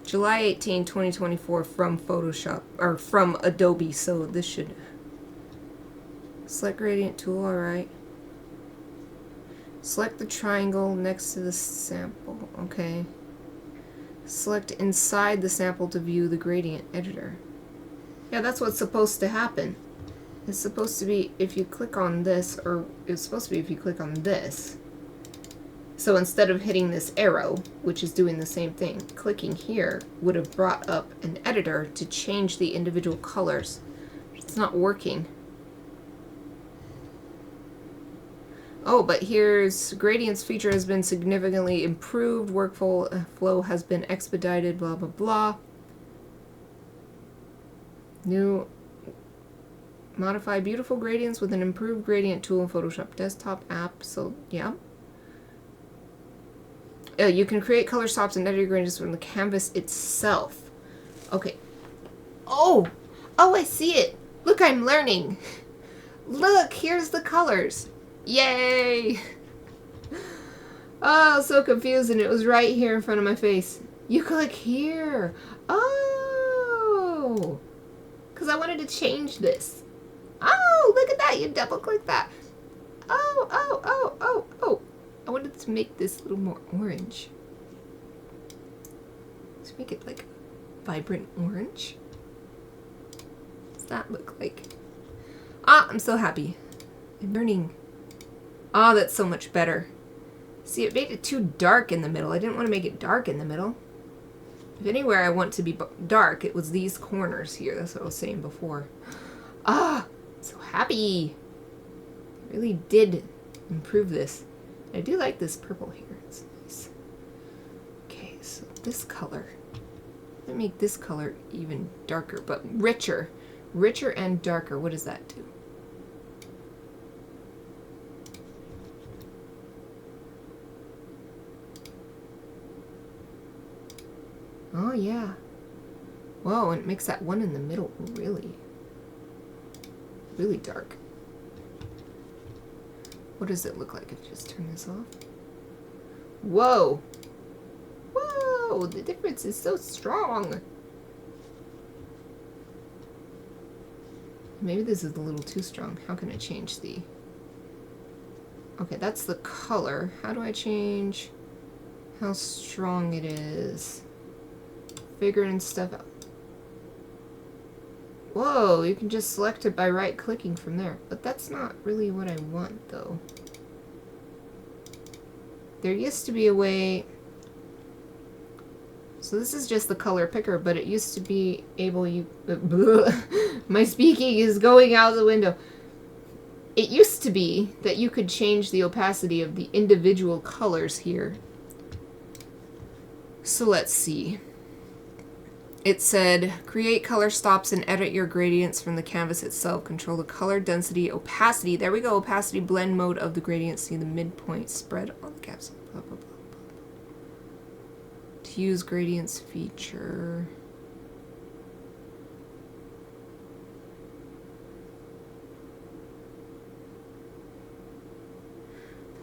July 18, 2024 from Photoshop, or from Adobe, so this should... Select gradient tool, alright. Select the triangle next to the sample, okay. Select inside the sample to view the gradient editor. Yeah, that's what's supposed to happen. It's supposed to be if you click on this, or it's supposed to be if you click on this. So instead of hitting this arrow, which is doing the same thing, clicking here would have brought up an editor to change the individual colors. It's not working. Oh, but here's gradients feature has been significantly improved. Workflow has been expedited, blah, blah, blah. New modify beautiful gradients with an improved gradient tool in Photoshop desktop app. So, yeah. You can create color stops and edit your gradients from the canvas itself. Okay. Oh! Oh, I see it! Look, I'm learning! Look, here's the colors. Yay! Oh, so confusing. It was right here in front of my face. You click here. Oh! Because I wanted to change this. Oh, look at that. You double click that. Oh, oh, oh, oh, oh. I wanted to make this a little more orange. Let's make it like vibrant orange. What does that look like? Ah, I'm so happy. I'm learning. Ah, that's so much better. See, it made it too dark in the middle. I didn't want to make it dark in the middle. If anywhere I want to be dark, it was these corners here. That's what I was saying before. Ah, I'm so happy. I really did improve this. I do like this purple here. It's nice. Okay, so this color. Let me make this color even darker, but richer. Richer and darker. What does that do? Oh, yeah. Whoa, and it makes that one in the middle really, really dark. What does it look like if you just turn this off? Whoa! Whoa! The difference is so strong! Maybe this is a little too strong. How can I change the Okay, that's the color. How do I change how strong it is? Figuring stuff out. Whoa, you can just select it by right-clicking from there. But that's not really what I want, though. There used to be a way... So this is just the color picker, but it used to be able... My speaking is going out the window. It used to be that you could change the opacity of the individual colors here. So let's see. It said, create color stops and edit your gradients from the canvas itself. Control the color, density, opacity. There we go. Opacity, blend mode of the gradient. See the midpoint spread on the canvas. Blah, blah, blah, blah. To use gradients feature.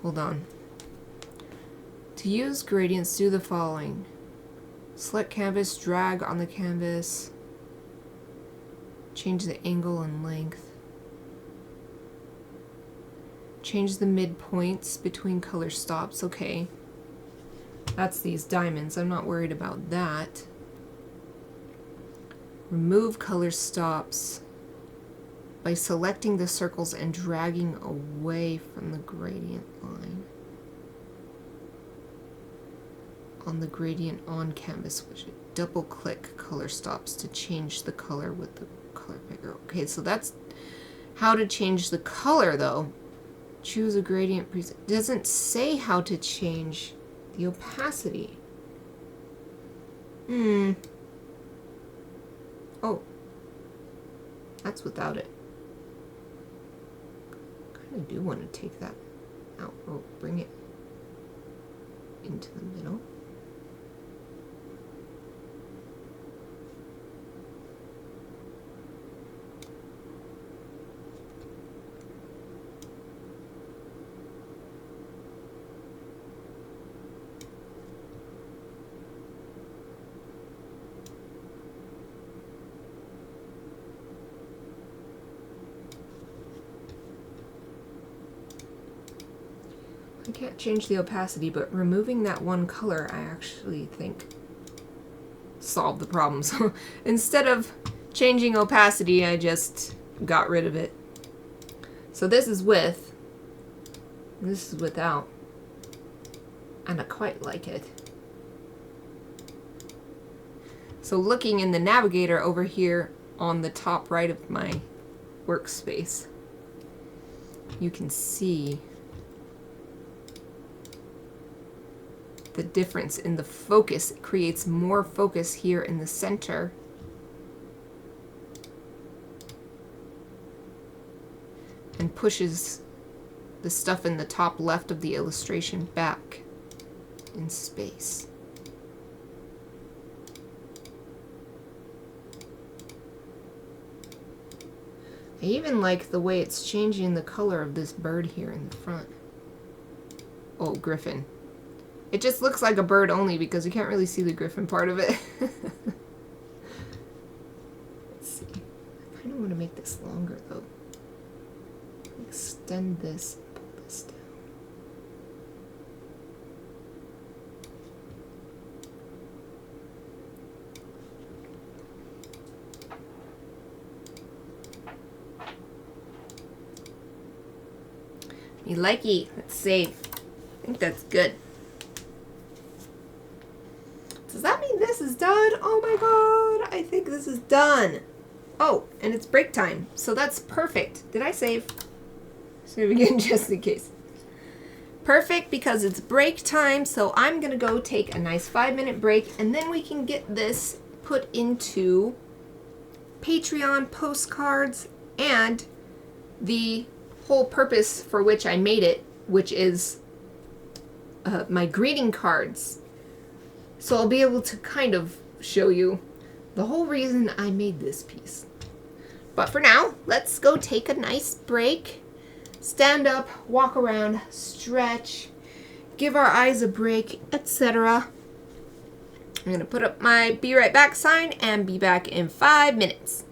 Hold on. To use gradients, do the following. Select canvas, drag on the canvas. Change the angle and length. Change the midpoints between color stops. Okay. That's these diamonds. I'm not worried about that. Remove color stops by selecting the circles and dragging away from the gradient line. On the gradient on canvas widget. Double click color stops to change the color with the color picker. Okay, so that's how to change the color though. Choose a gradient preset. It doesn't say how to change the opacity. Oh. That's without it. I do want to take that out. Oh, bring it into the middle. I can't change the opacity, but removing that one color, I actually think solved the problem. So instead of changing opacity, I just got rid of it. So this is with, this is without, and I quite like it. So looking in the navigator over here on the top right of my workspace, you can see the difference in the focus. It creates more focus here in the center. And pushes the stuff in the top left of the illustration back in space. I even like the way it's changing the color of this bird here in the front. Oh, Gryphon. It just looks like a bird only because you can't really see the Gryphon part of it. Let's see. I kind of want to make this longer though. Extend this, pull this down. You likey. Let's save. I think that's good. Does that mean this is done? Oh my god, I think this is done. Oh, and it's break time, so that's perfect. Did I save? Save again just in case. Perfect because it's break time, so I'm gonna go take a nice 5-minute break and then we can get this put into Patreon postcards and the whole purpose for which I made it, which is my greeting cards. So I'll be able to kind of show you the whole reason I made this piece. But for now, let's go take a nice break. Stand up, walk around, stretch, give our eyes a break, etc. I'm going to put up my be right back sign and be back in 5 minutes.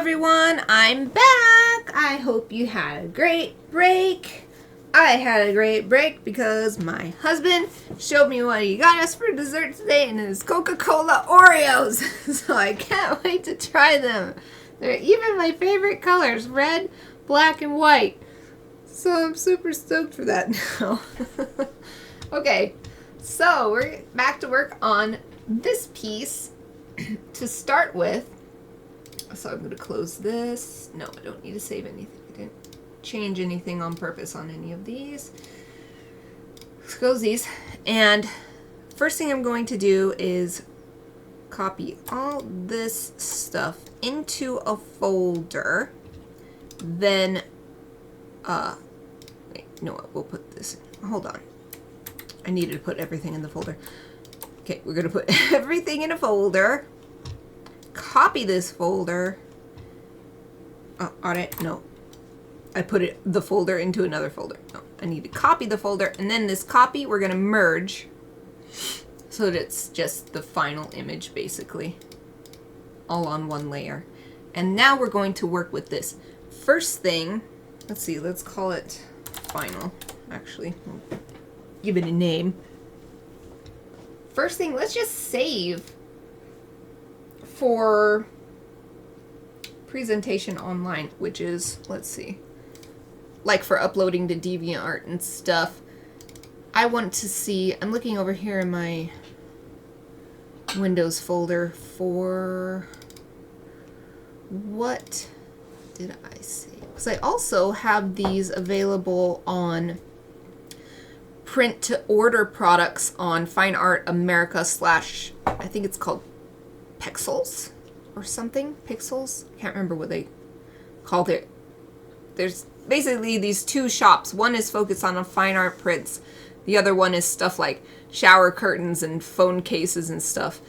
everyone, I'm back. I hope you had a great break. I had a great break because my husband showed me what he got us for dessert today, and it's Coca-Cola Oreos. So I can't wait to try them. They're even my favorite colors, red, black, and white. So I'm super stoked for that now. Okay, so we're back to work on this piece to start with. So I'm going to close this. No, I don't need to save anything. I didn't change anything on purpose on any of these. Let's close these. And first thing I'm going to do is copy all this stuff into a folder. Then, wait, you know what? We'll put this in. Hold on. I needed to put everything in the folder. Okay, we're going to put everything in a folder. Copy this folder. On it? No. I put the folder into another folder. No, I need to copy the folder, and then this copy we're going to merge so that it's just the final image, basically. All on one layer. And now we're going to work with this. First thing, let's see, let's call it final. Actually, we'll give it a name. First thing, let's just save for presentation online, which is, let's see, like for uploading to DeviantArt and stuff. I want to see, I'm looking over here in my Windows folder for, what did I save? Because I also have these available on print to order products on Fine Art America / I think it's called Pixels or something. Pixels? I can't remember what they called it. There's basically these two shops. One is focused on fine art prints. The other one is stuff like shower curtains and phone cases and stuff.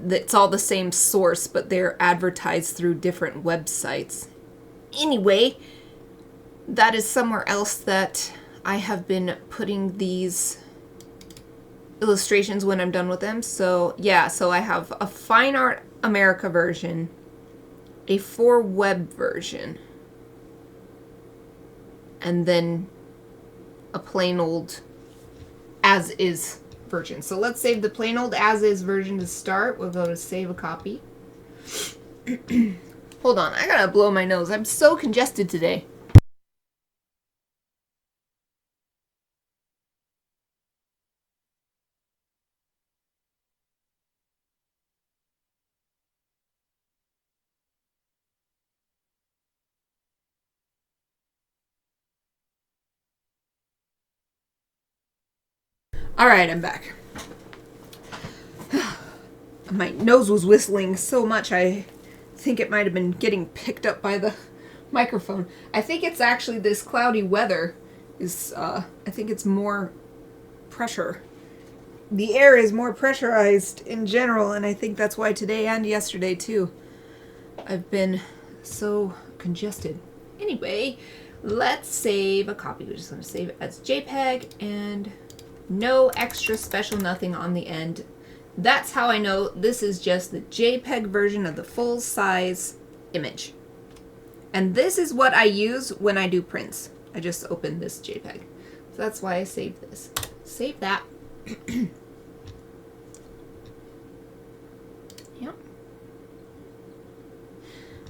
It's all the same source, but they're advertised through different websites. Anyway, that is somewhere else that I have been putting these illustrations when I'm done with them. So yeah, so I have a Fine Art America version, a for web version, and then a plain old as is version. So let's save the plain old as is version to start. We'll go to save a copy. Hold on, I gotta blow my nose. I'm so congested today. Alright, I'm back. My nose was whistling so much I think it might have been getting picked up by the microphone. I think it's actually this cloudy weather is, I think it's more pressure. The air is more pressurized in general, and I think that's why today and yesterday too I've been so congested. Anyway, let's save a copy. We're just going to save it as JPEG and no extra special nothing on the end. That's how I know this is just the JPEG version of the full size image. And this is what I use when I do prints. I just open this JPEG. So that's why I saved this. Save that. Yep.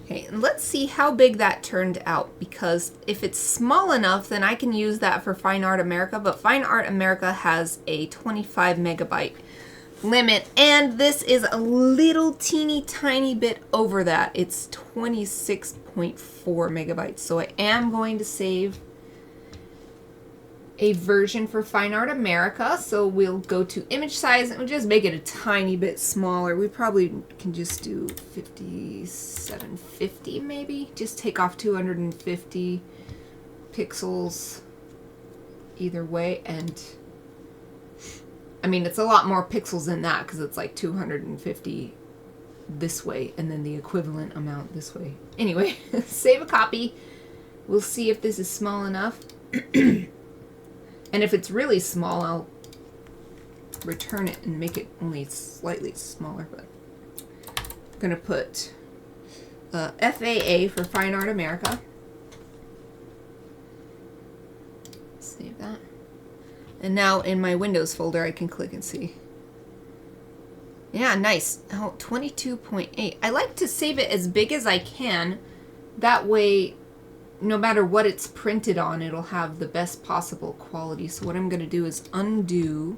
Okay, and let's see how big that turned out, because if it's small enough, then I can use that for Fine Art America, but Fine Art America has a 25 megabyte limit, and this is a little teeny tiny bit over that. It's 26.4 megabytes, so I am going to save a version for Fine Art America. So we'll go to image size and we'll just make it a tiny bit smaller. We probably can just do 5750 maybe. Just take off 250 pixels either way, and I mean it's a lot more pixels than that because it's like 250 this way and then the equivalent amount this way. Anyway, save a copy. We'll see if this is small enough. And if it's really small, I'll return it and make it only slightly smaller. But I'm going to put FAA for Fine Art America. Save that. And now in my Windows folder, I can click and see. Yeah, nice. Oh, 22.8. I like to save it as big as I can. That way, no matter what it's printed on, it'll have the best possible quality. So what I'm going to do is undo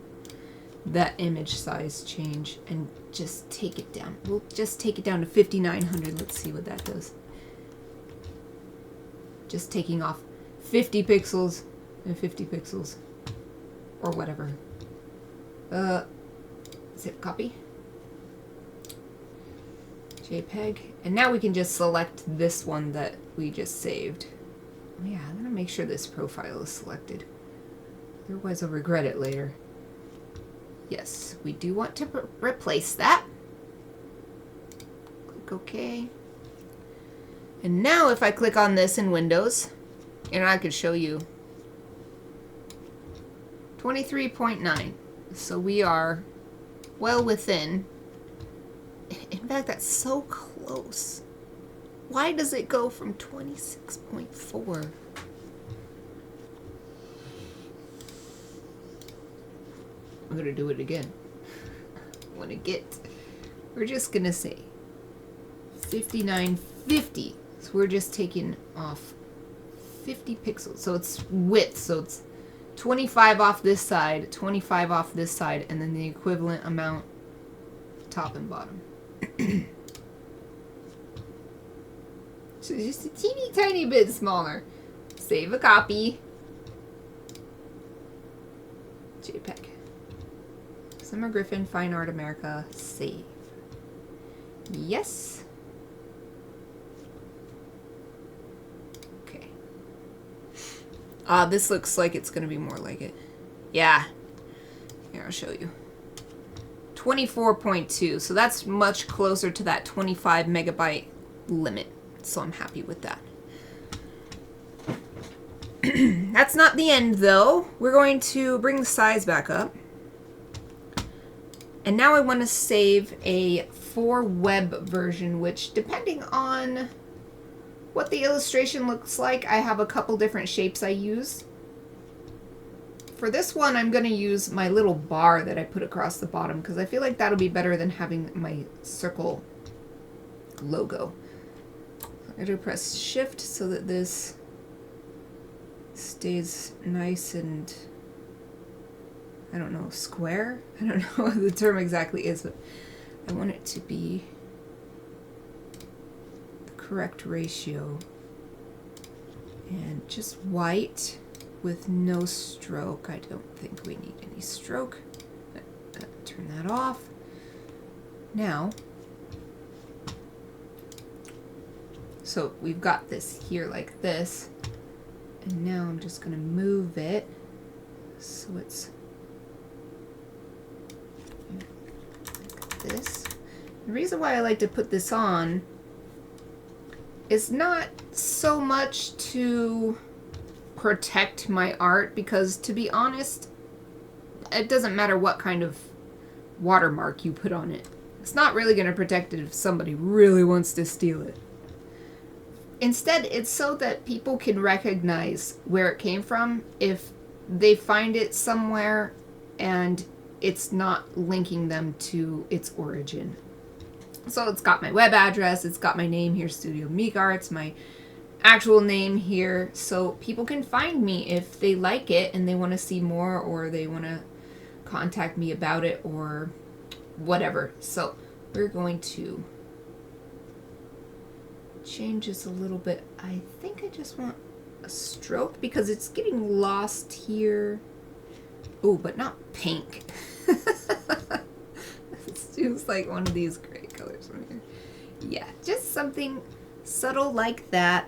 that image size change and just take it down. We'll just take it down to 5900. Let's see what that does. Just taking off 50 pixels and 50 pixels or whatever. Zip copy. JPEG. And now we can just select this one that we just saved. Oh yeah, I'm going to make sure this profile is selected. Otherwise I'll regret it later. Yes, we do want to replace that. Click OK. And now if I click on this in Windows, and I could show you 23.9. So we are well within. In fact, that's so close. Why does it go from 26.4? I'm going to do it again. We're just going to say 5950. So we're just taking off 50 pixels. So it's width. So it's 25 off this side, 25 off this side, and then the equivalent amount top and bottom. So just a teeny tiny bit smaller. Save a copy. JPEG. Summer Gryphon, Fine Art America, save. Yes. Okay. This looks like it's going to be more like it. Yeah. Here, I'll show you. 24.2, so that's much closer to that 25 megabyte limit. So I'm happy with that. That's not the end though. We're going to bring the size back up. And now I want to save a for web version, which depending on what the illustration looks like, I have a couple different shapes I use. For this one, I'm going to use my little bar that I put across the bottom because I feel like that'll be better than having my circle logo. I'm going to press Shift so that this stays nice and, I don't know, square? I don't know what the term exactly is, but I want it to be the correct ratio. And just white with no stroke. I don't think we need any stroke. Turn that off. Now, so we've got this here like this, and now I'm just going to move it so it's like this. The reason why I like to put this on is not so much to protect my art, because to be honest, it doesn't matter what kind of watermark you put on it. It's not really going to protect it if somebody really wants to steal it. Instead, it's so that people can recognize where it came from if they find it somewhere and it's not linking them to its origin. So it's got my web address, it's got my name here, Studio Mikarts, my actual name here, so people can find me if they like it and they want to see more, or they want to contact me about it, or whatever. So we're going to change this a little bit. I think I just want a stroke because it's getting lost here. Oh, but not pink. It's just like one of these gray colors from here. Yeah, just something subtle like that.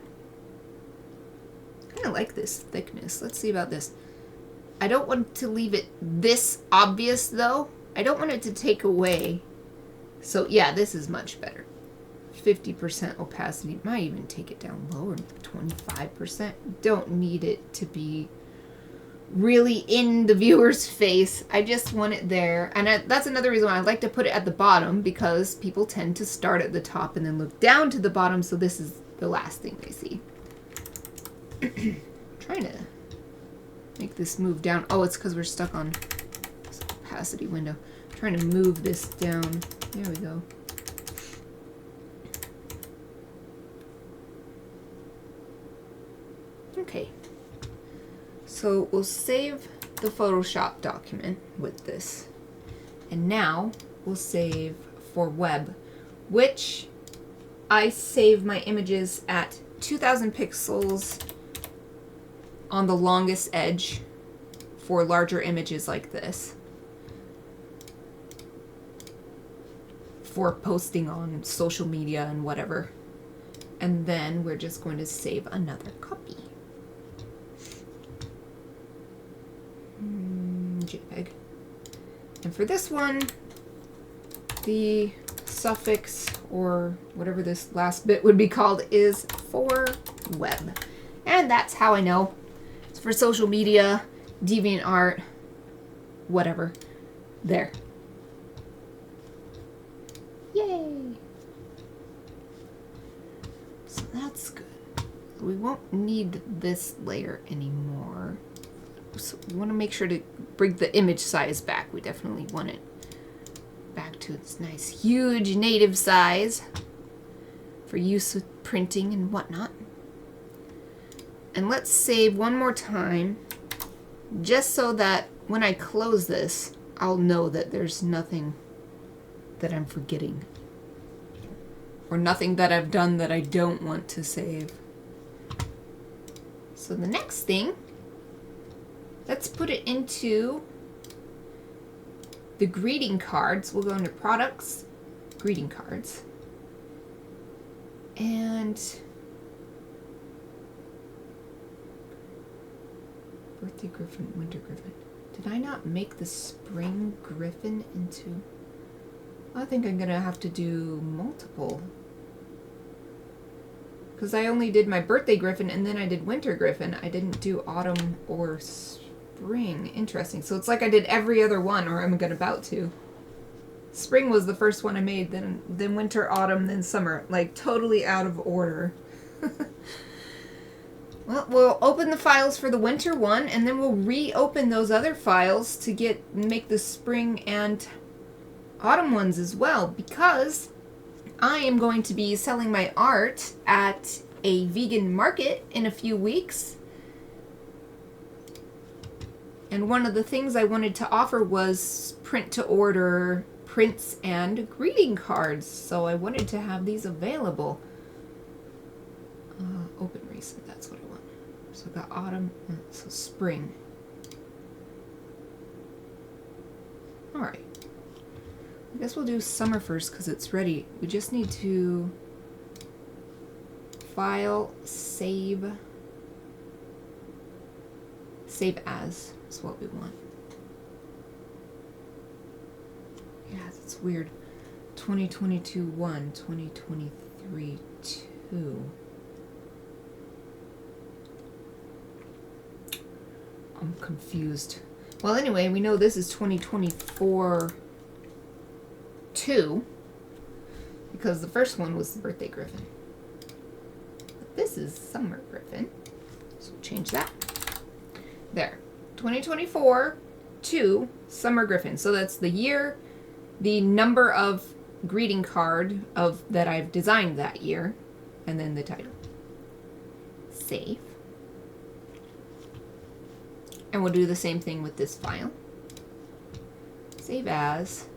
I kind of like this thickness. Let's see about this. I don't want to leave it this obvious though. I don't want it to take away. So yeah, this is much better. 50% opacity. Might even take it down lower, 25%. Don't need it to be really in the viewer's face. I just want it there. And that's another reason why I like to put it at the bottom, because people tend to start at the top and then look down to the bottom, so this is the last thing they see. Trying to make this move down. Oh, it's because we're stuck on this opacity window. I'm trying to move this down. There we go. Okay. So we'll save the Photoshop document with this. And now we'll save for web, which I save my images at 2000 pixels on the longest edge for larger images like this, for posting on social media and whatever. And then we're just going to save another copy. JPEG. And for this one, the suffix, or whatever this last bit would be called, is for web. And that's how I know. It's for social media, DeviantArt, whatever. There. Yay! So that's good. We won't need this layer anymore. So we want to make sure to bring the image size back. We definitely want it back to its nice, huge native size for use with printing and whatnot. And let's save one more time, just so that when I close this, I'll know that there's nothing that I'm forgetting, or nothing that I've done that I don't want to save. So the next thing, let's put it into the greeting cards. We'll go into products, greeting cards. And birthday Gryphon, winter Gryphon. Did I not make the spring Gryphon into... I think I'm gonna have to do multiple. Because I only did my birthday Gryphon and then I did winter Gryphon. I didn't do autumn or spring. Interesting. So it's like I did every other one, or I'm about to. Spring was the first one I made, then winter, autumn, then summer. Like totally out of order. Well, we'll open the files for the winter one, and then we'll reopen those other files to make the spring and autumn ones as well, because I am going to be selling my art at a vegan market in a few weeks. And one of the things I wanted to offer was print-to-order prints and greeting cards, so I wanted to have these available. Open recent, that's what I want. So I got autumn, so spring. Alright. I guess we'll do summer first because it's ready. We just need to file, save as is what we want. Yeah, that's weird. 2022 1, 2023 2. I'm confused. Well, anyway, we know this is 2024 2 because the first one was the birthday Gryphon. But this is summer Gryphon. So we'll change that. There. 2024 2 summer Gryphon. So that's the year, the number of greeting card that I've designed that year, and then the title. Save. And we'll do the same thing with this file. Save as.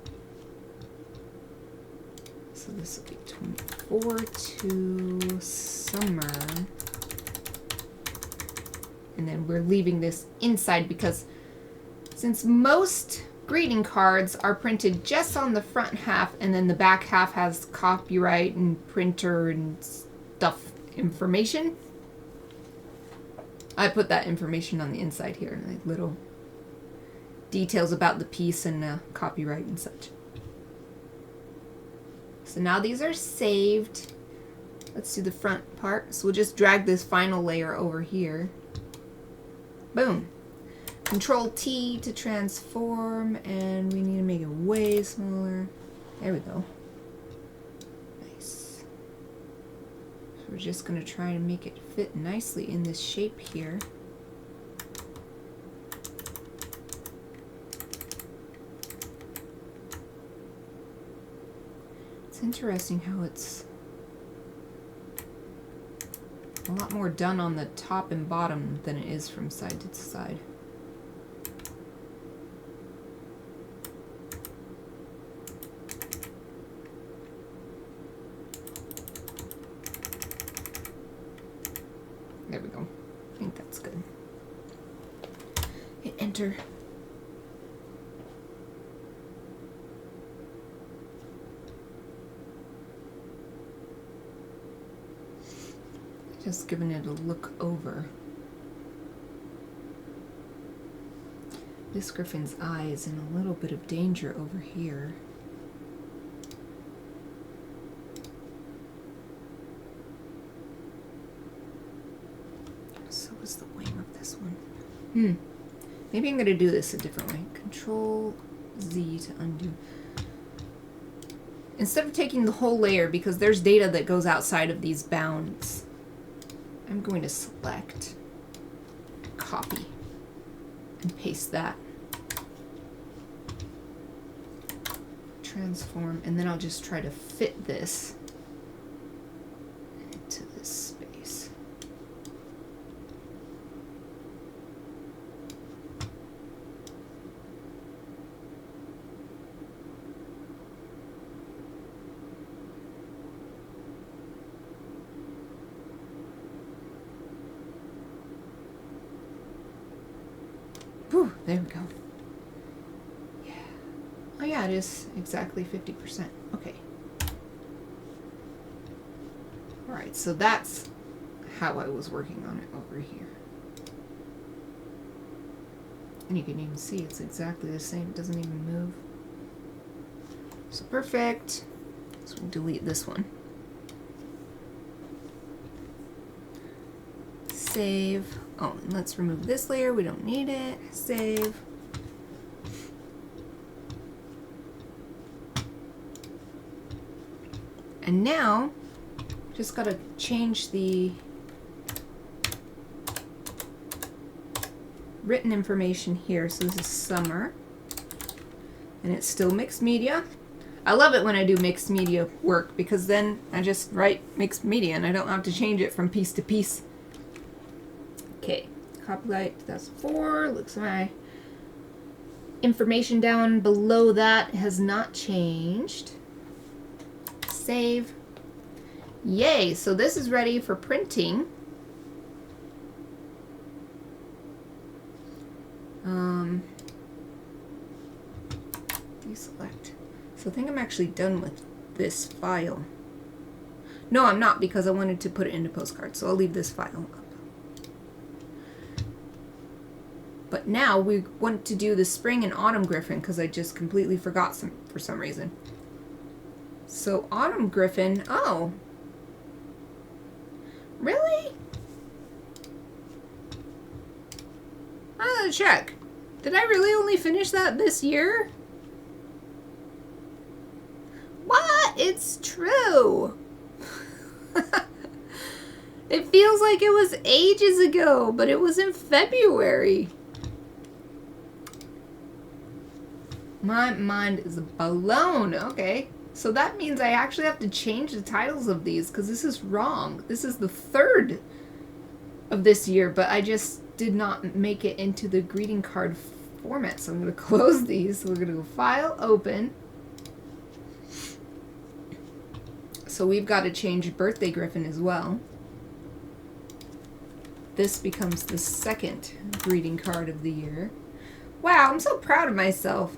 So this will be 24 to summer. And then we're leaving this inside because since most greeting cards are printed just on the front half and then the back half has copyright and printer and stuff information, I put that information on the inside here, like little details about the piece and copyright and such. So now these are saved. Let's do the front part. So we'll just drag this final layer over here. Boom. Control T to transform, and we need to make it way smaller. There we go. Nice. So we're just going to try to make it fit nicely in this shape here. It's interesting how it's a lot more done on the top and bottom than it is from side to side. There we go. I think that's good. Hit enter. Just giving it a look over. This Gryphon's eye is in a little bit of danger over here. So is the wing of this one. Maybe I'm going to do this a different way. Control Z to undo. Instead of taking the whole layer, because there's data that goes outside of these bounds, I'm going to select, copy, and paste that. Transform, and then I'll just try to fit this into this space. Whew, there we go. Yeah. Oh yeah, it is exactly 50%. Okay. Alright, so that's how I was working on it over here. And you can even see it's exactly the same. It doesn't even move. So perfect. So we'll delete this one. Save. Oh, and let's remove this layer. We don't need it. Save. And now, just gotta change the written information here. So this is summer. And it's still mixed media. I love it when I do mixed media work because then I just write mixed media and I don't have to change it from piece to piece. Okay, copyright 2004. Looks like my information down below that has not changed. Save. Yay, so this is ready for printing. Deselect. So I think I'm actually done with this file. No, I'm not because I wanted to put it into postcards, so I'll leave this file up. But now we want to do the spring and autumn Gryphon because I just completely forgot for some reason. So autumn Gryphon, oh. Really? I'm gonna check. Did I really only finish that this year? What? It's true. It feels like it was ages ago, but it was in February. My mind is blown. Okay. So that means I actually have to change the titles of these because this is wrong. This is the third of this year, but I just did not make it into the greeting card format. So I'm going to close these. So we're going to go File, Open. So we've got to change Birthday Gryphon as well. This becomes the second greeting card of the year. Wow, I'm so proud of myself.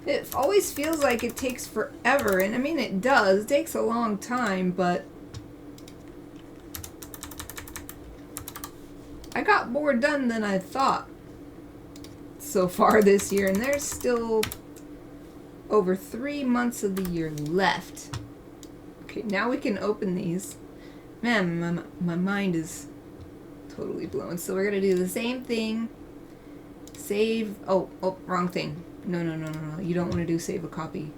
It always feels like it takes forever, and I mean it does. It takes a long time, but I got more done than I thought so far this year, and there's still over 3 months of the year left. Okay, now we can open these. Man, my mind is totally blown. So we're going to do the same thing Save. Oh, wrong thing. No. You don't want to do save a copy.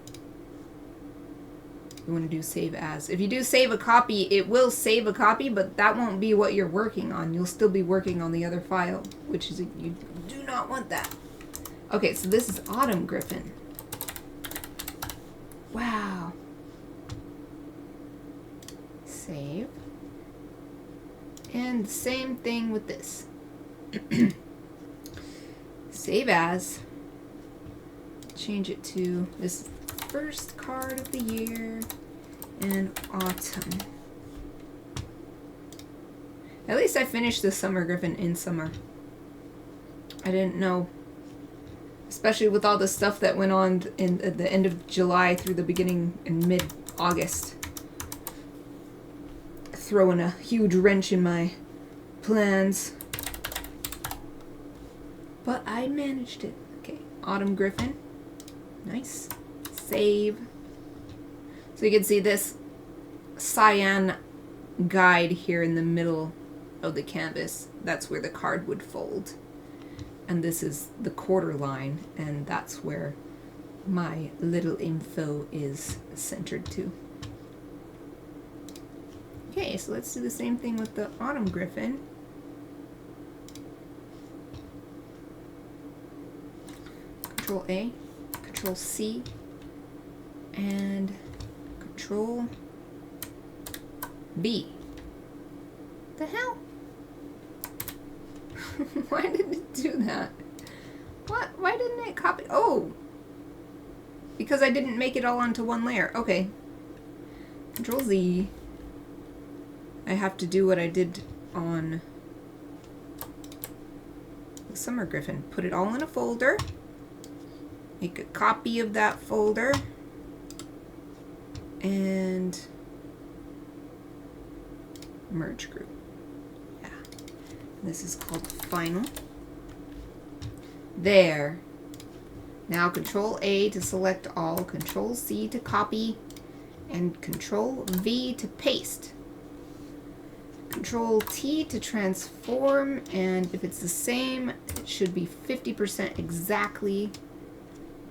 You want to do save as. If you do save a copy, it will save a copy, but that won't be what you're working on. You'll still be working on the other file, which is, you do not want that. Okay, so this is Autumn Gryphon. Wow. Save. And same thing with this. Save as. Change it to this first card of the year and autumn. At least I finished the Summer Gryphon in summer. I didn't know. Especially with all the stuff that went on in the end of July through the beginning and mid-August. Throwing a huge wrench in my plans. But I managed it. Okay, Autumn Gryphon. Nice. Save. So you can see this cyan guide here in the middle of the canvas. That's where the card would fold. And this is the quarter line, and that's where my little info is centered to. Okay, so let's do the same thing with the Autumn Gryphon. Control A, Control C, and Control B. The hell? Why did it do that? What? Why didn't it copy? Oh! Because I didn't make it all onto one layer. Okay. Control Z. I have to do what I did on the Summer Gryphon. Put it all in a folder. Make a copy of that folder. And merge group. Yeah. This is called Final. There. Now Control A to select all, Control C to copy, and Control V to paste. Control T to transform, and if it's the same, it should be 50% exactly.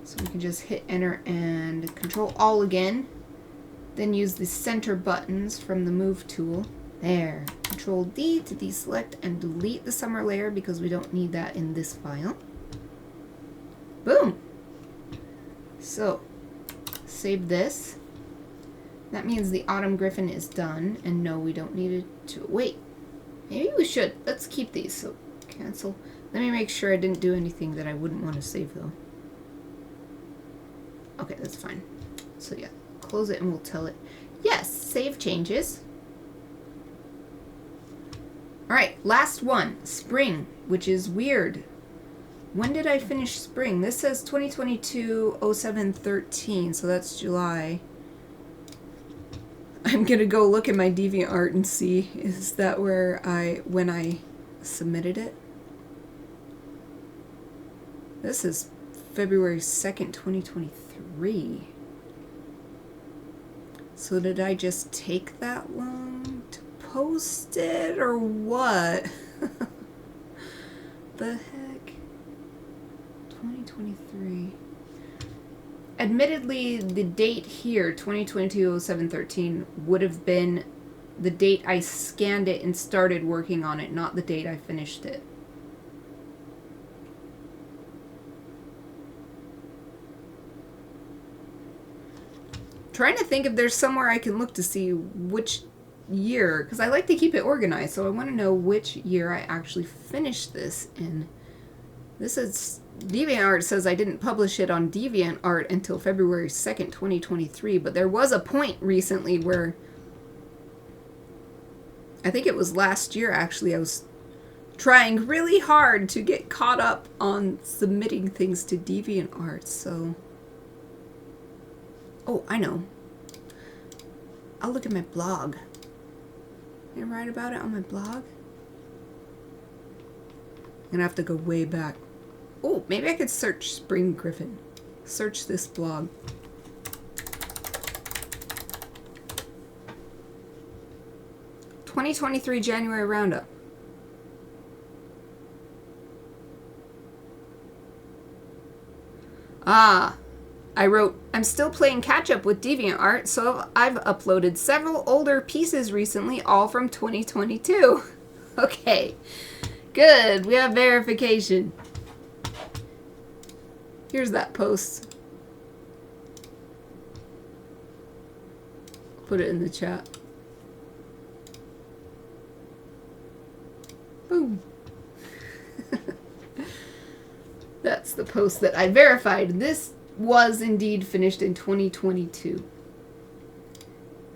So we can just hit enter and Control All again. Then use the center buttons from the move tool. There. Control D to deselect and delete the summer layer because we don't need that in this file. Boom! So, save this. That means the Autumn Gryphon is done, and no, we don't need it to... Wait, maybe we should. Let's keep these, so cancel. Let me make sure I didn't do anything that I wouldn't want to save, though. Okay, that's fine. So yeah, close it and we'll tell it. Yes, save changes. Alright, last one, spring, which is weird. When did I finish spring? This says 2022-07-13, so that's July. I'm gonna go look at my DeviantArt and see, is that where when I submitted it? This is February 2nd, 2023. So did I just take that long to post it, or what? The heck? 2023. Admittedly, the date here, 2022-07-13, would have been the date I scanned it and started working on it, not the date I finished it. Trying to think if there's somewhere I can look to see which year, because I like to keep it organized, so I want to know which year I actually finished this in. This is... DeviantArt says I didn't publish it on DeviantArt until February 2nd, 2023, but there was a point recently where, I think it was last year actually, I was trying really hard to get caught up on submitting things to DeviantArt, so... Oh, I know. I'll look at my blog. Can I write about it on my blog? I'm gonna have to go way back. Oh, maybe I could search Spring Gryphon. Search this blog. ...2023 January Roundup. Ah, I wrote, I'm still playing catch up with DeviantArt, so I've uploaded several older pieces recently, all from 2022. Okay, good, we have verification. Here's that post. Put it in the chat. Boom. That's the post that I verified. This was indeed finished in 2022.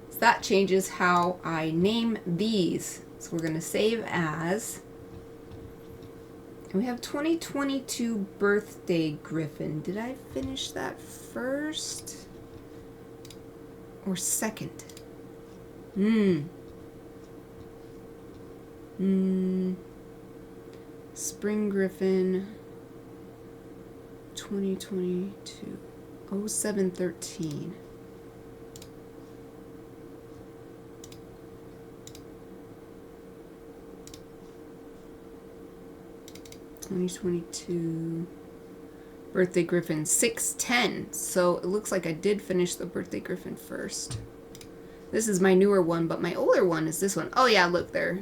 So that changes how I name these. So we're going to save as. And we have 2022 birthday Gryphon. Did I finish that first or second? Spring Gryphon 2022 0713. Birthday Gryphon 610. So it looks like I did finish the birthday Gryphon first. This is my newer one, but my older one is this one. Oh yeah, look there.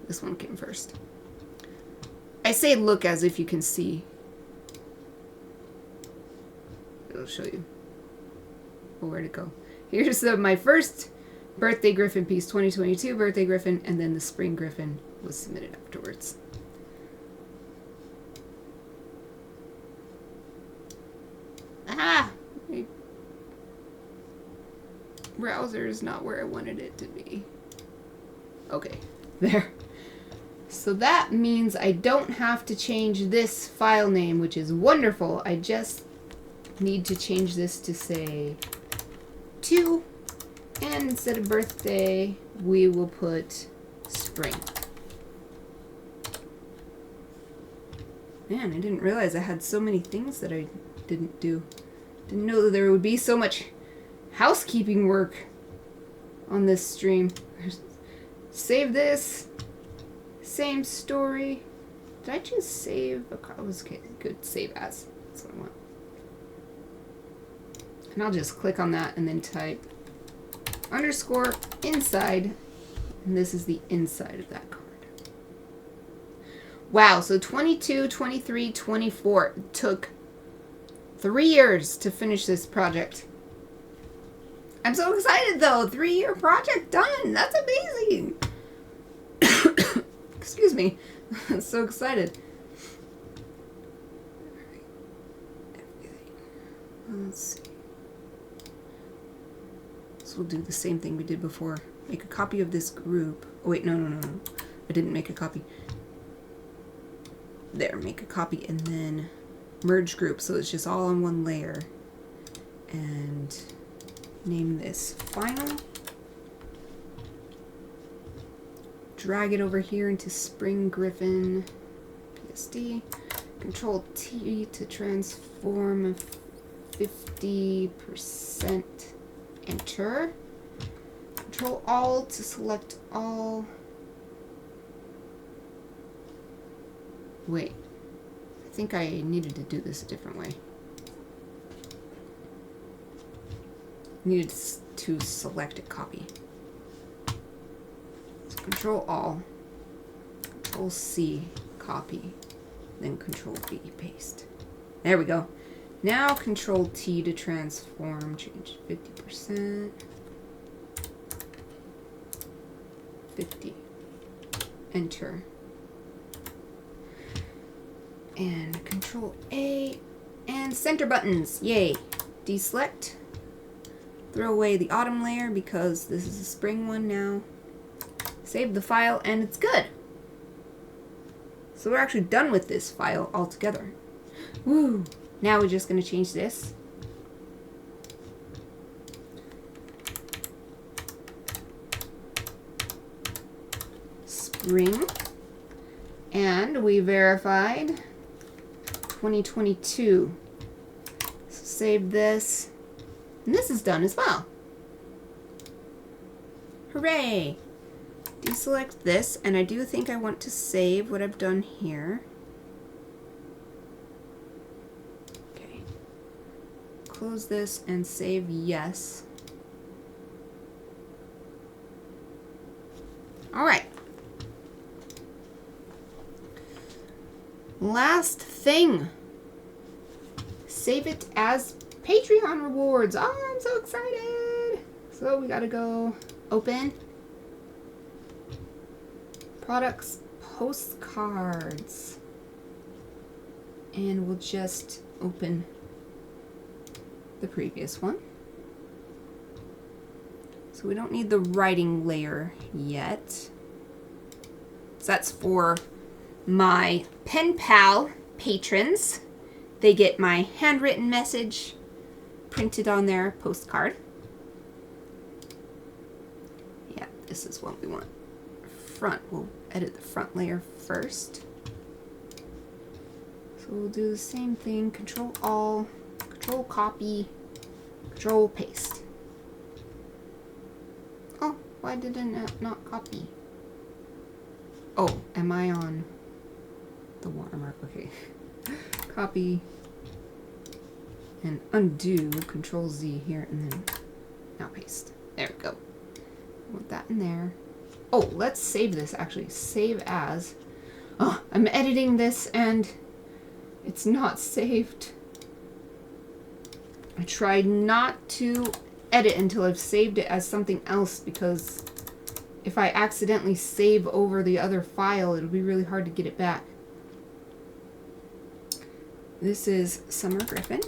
This one came first. I say look as if you can see. It'll show you. Oh, where'd it go? Here's my first birthday Gryphon piece, 2022 birthday Gryphon, and then the spring Gryphon was submitted afterwards. Ah! My browser is not where I wanted it to be. Okay, there. So that means I don't have to change this file name, which is wonderful. I just need to change this to say 2, and instead of birthday, we will put spring. Man, I didn't realize I had so many things that I didn't do. Didn't know that there would be so much housekeeping work on this stream. Save this. Same story. Did I just save? I was good. Save as. That's what I want. And I'll just click on that and then type underscore inside. And this is the inside of that card. Wow, so 22, 23, 24. It took 3 years to finish this project. I'm so excited though. 3-year project done. That's amazing. Excuse me. I'm so excited. Let's see. So we'll do the same thing we did before. Make a copy of this group. Oh wait, no. I didn't make a copy. There, make a copy and then merge group so it's just all on one layer. And name this final. Drag it over here into Spring Gryphon PSD. Control T to transform 50%. Enter. Control Alt to select all. Wait. I think I needed to do this a different way. Needed to select a copy. Control All, Control C, copy, then Control V, paste. There we go. Now Control T to transform, change 50%, 50, enter, and Control A, and center buttons, yay. Deselect, throw away the autumn layer because this is a spring one now. Save the file, and it's good. So we're actually done with this file altogether. Woo! Now we're just going to change this. Spring. And we verified 2022. So save this. And this is done as well. Hooray! Deselect this, and I do think I want to save what I've done here. Okay. close this and save yes. All right. Last thing. Save it as Patreon rewards. Oh, I'm so excited. So we gotta go open. Products, postcards. And we'll just open the previous one. So we don't need the writing layer yet. So that's for my pen pal patrons. They get my handwritten message printed on their postcard. Yeah, this is what we want. Front, we'll edit the front layer first. So we'll do the same thing, Control All, Control Copy, Control Paste. Oh, why did it not copy? Oh, am I on the watermark? Okay. Copy and undo, Control Z here, and then now paste. There we go. Put that in there. Oh, let's save this actually. Save as. Oh, I'm editing this and it's not saved. I tried not to edit until I've saved it as something else, because if I accidentally save over the other file, it'll be really hard to get it back. This is Summer Gryphon.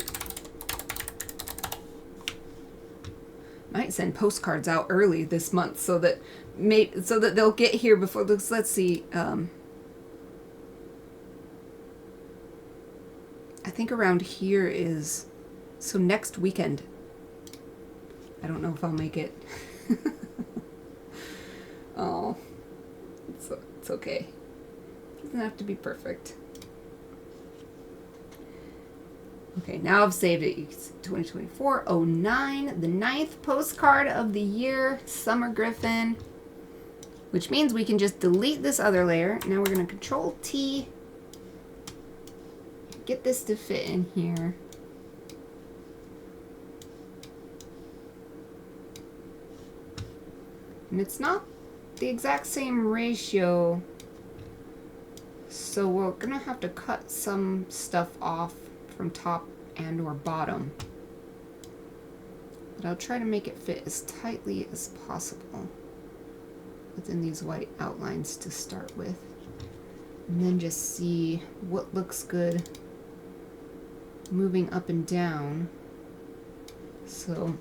Might send postcards out early this month so that they'll get here before this. Let's see. I think around here is so next weekend. I don't know if I'll make it. Oh, it's okay. It doesn't have to be perfect. Okay, now I've saved it. 2024-09, the 9th postcard of the year, Summer Gryphon, which means we can just delete this other layer. Now we're going to Control T, get this to fit in here. And it's not the exact same ratio, so we're going to have to cut some stuff off from top and or bottom, but I'll try to make it fit as tightly as possible within these white outlines to start with, and then just see what looks good moving up and down. So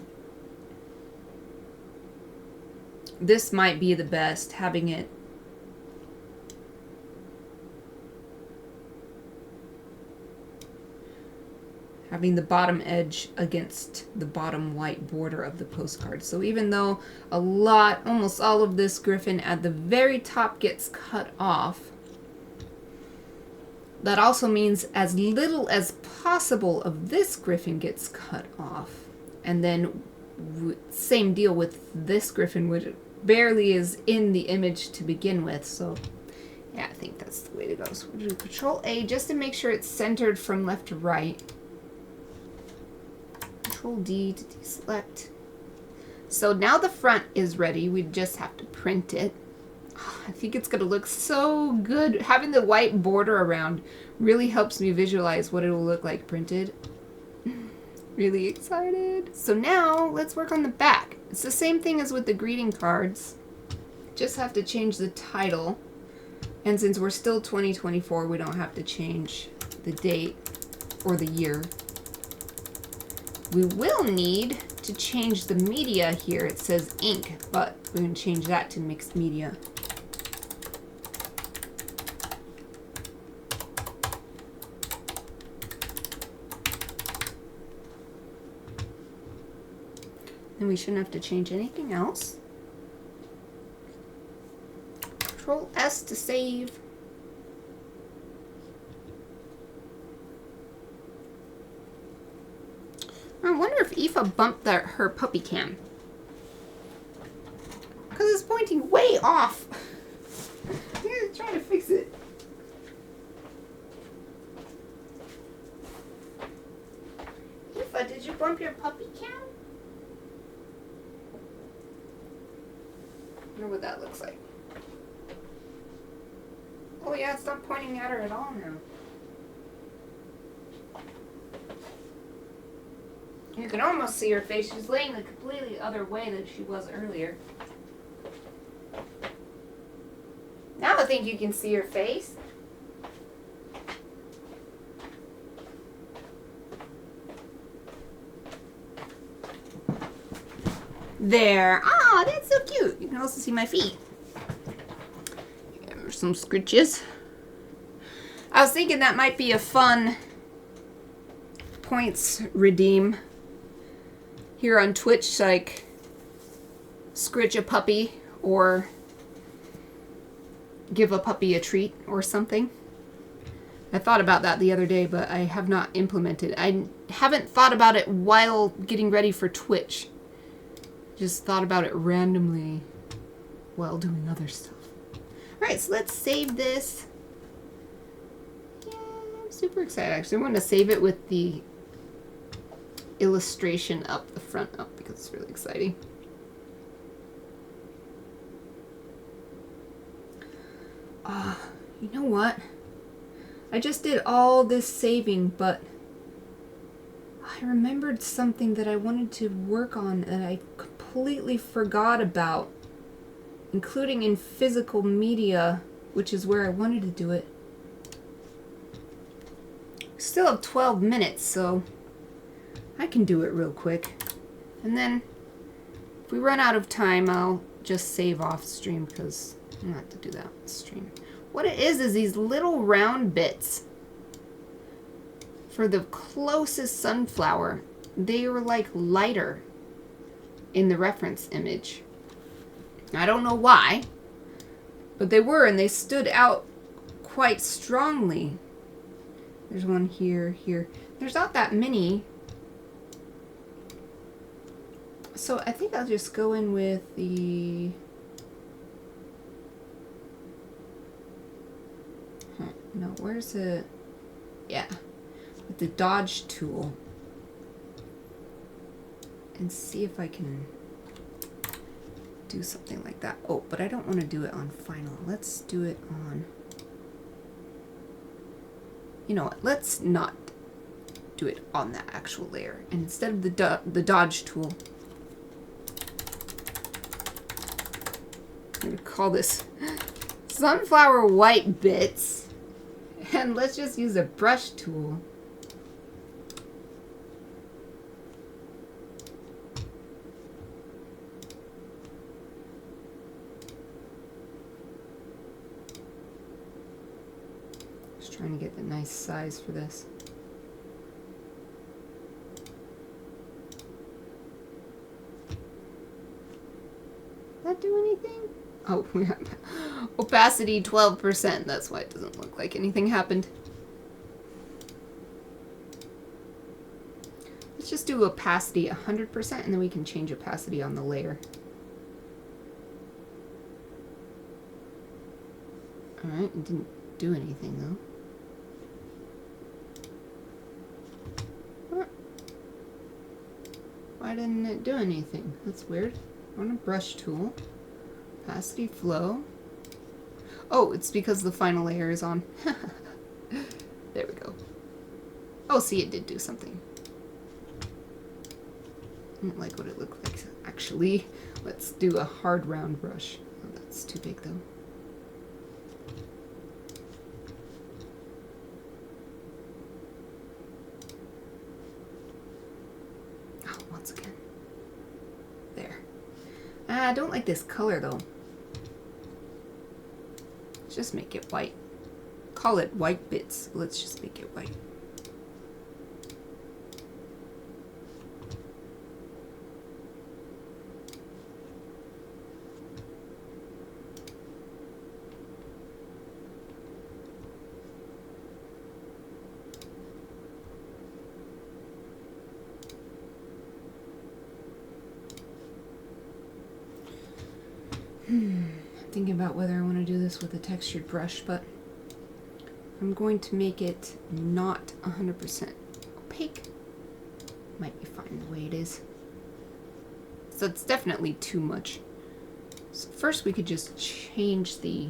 this might be the best, having it having the bottom edge against the bottom white border of the postcard. So even though almost all of this Gryphon at the very top gets cut off, that also means as little as possible of this Gryphon gets cut off. And then same deal with this Gryphon, which barely is in the image to begin with. So yeah, I think that's the way to go. So we'll do Control A just to make sure it's centered from left to right. Control D to deselect. So now the front is ready. We just have to print it. Oh, I think it's going to look so good. Having the white border around really helps me visualize what it will look like printed. Really excited. So now let's work on the back. It's the same thing as with the greeting cards. Just have to change the title. And since we're still 2024, we don't have to change the date or the year. We will need to change the media here. It says ink, but we're going to change that to mixed media. And we shouldn't have to change anything else. Control S to save. I wonder if Aoife bumped her puppy cam. Because it's pointing way off. I'm going to try to fix it. Aoife, did you bump your puppy cam? I wonder what that looks like. Oh yeah, it's not pointing at her at all now. You can almost see her face. She's laying the completely other way than she was earlier. Now I think you can see her face. There. Ah, that's so cute. You can also see my feet. There's some scritches. I was thinking that might be a fun points redeem here on Twitch, like scritch a puppy or give a puppy a treat or something. I thought about that the other day, but I have not implemented. I haven't thought about it while getting ready for Twitch. Just thought about it randomly while doing other stuff. Alright, so let's save this. Yeah, I'm super excited actually. I want to save it with the illustration up, the front up, because it's really exciting. You know what? I just did all this saving, but I remembered something that I wanted to work on that I completely forgot about, including in physical media, which is where I wanted to do it. Still have 12 minutes, so I can do it real quick. And then if we run out of time, I'll just save off stream because I'm gonna have to do that on stream. What it is these little round bits for the closest sunflower. They were like lighter in the reference image. I don't know why, but they were, and they stood out quite strongly. There's one here, here. There's not that many. So I think I'll just go in with the... No, where's it? Yeah, with the dodge tool. And see if I can do something like that. Oh, but I don't want to do it on final. Let's do it on... You know what? Let's not do it on that actual layer. And instead of the dodge tool, I'm going to call this sunflower white bits. And let's just use a brush tool. Just trying to get the nice size for this. Does that do anything? Oh, we have opacity 12%. That's why it doesn't look like anything happened. Let's just do opacity 100% and then we can change opacity on the layer. Alright, it didn't do anything though. What? Why didn't it do anything? That's weird. I want a brush tool. Opacity flow. Oh, it's because the final layer is on. There we go. Oh, see, it did do something. I don't like what it looked like. Actually, let's do a hard round brush. Oh, that's too big though. Oh, once again. There. I don't like this color though. Let's just make it white. Call it white bits. Let's just make it white. Thinking about whether I want to do this with a textured brush, but I'm going to make it not 100% opaque. might be fine the way it is. So it's definitely too much. So first we could just change the...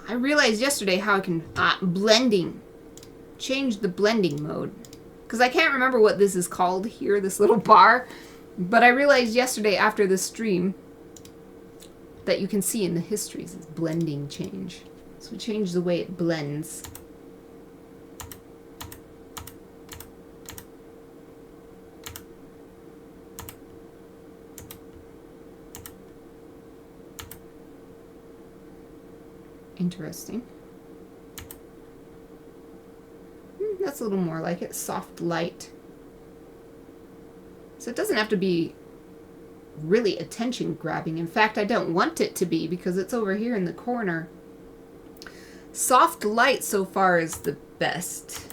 I realized yesterday how I can... blending. Change the blending mode. Because I can't remember what this is called here, this little bar. But I realized yesterday after the stream that you can see in the histories is blending change. So we change the way it blends. Interesting. That's a little more like it. Soft light. So it doesn't have to be really attention grabbing. In fact, I don't want it to be because it's over here in the corner. Soft light so far is the best.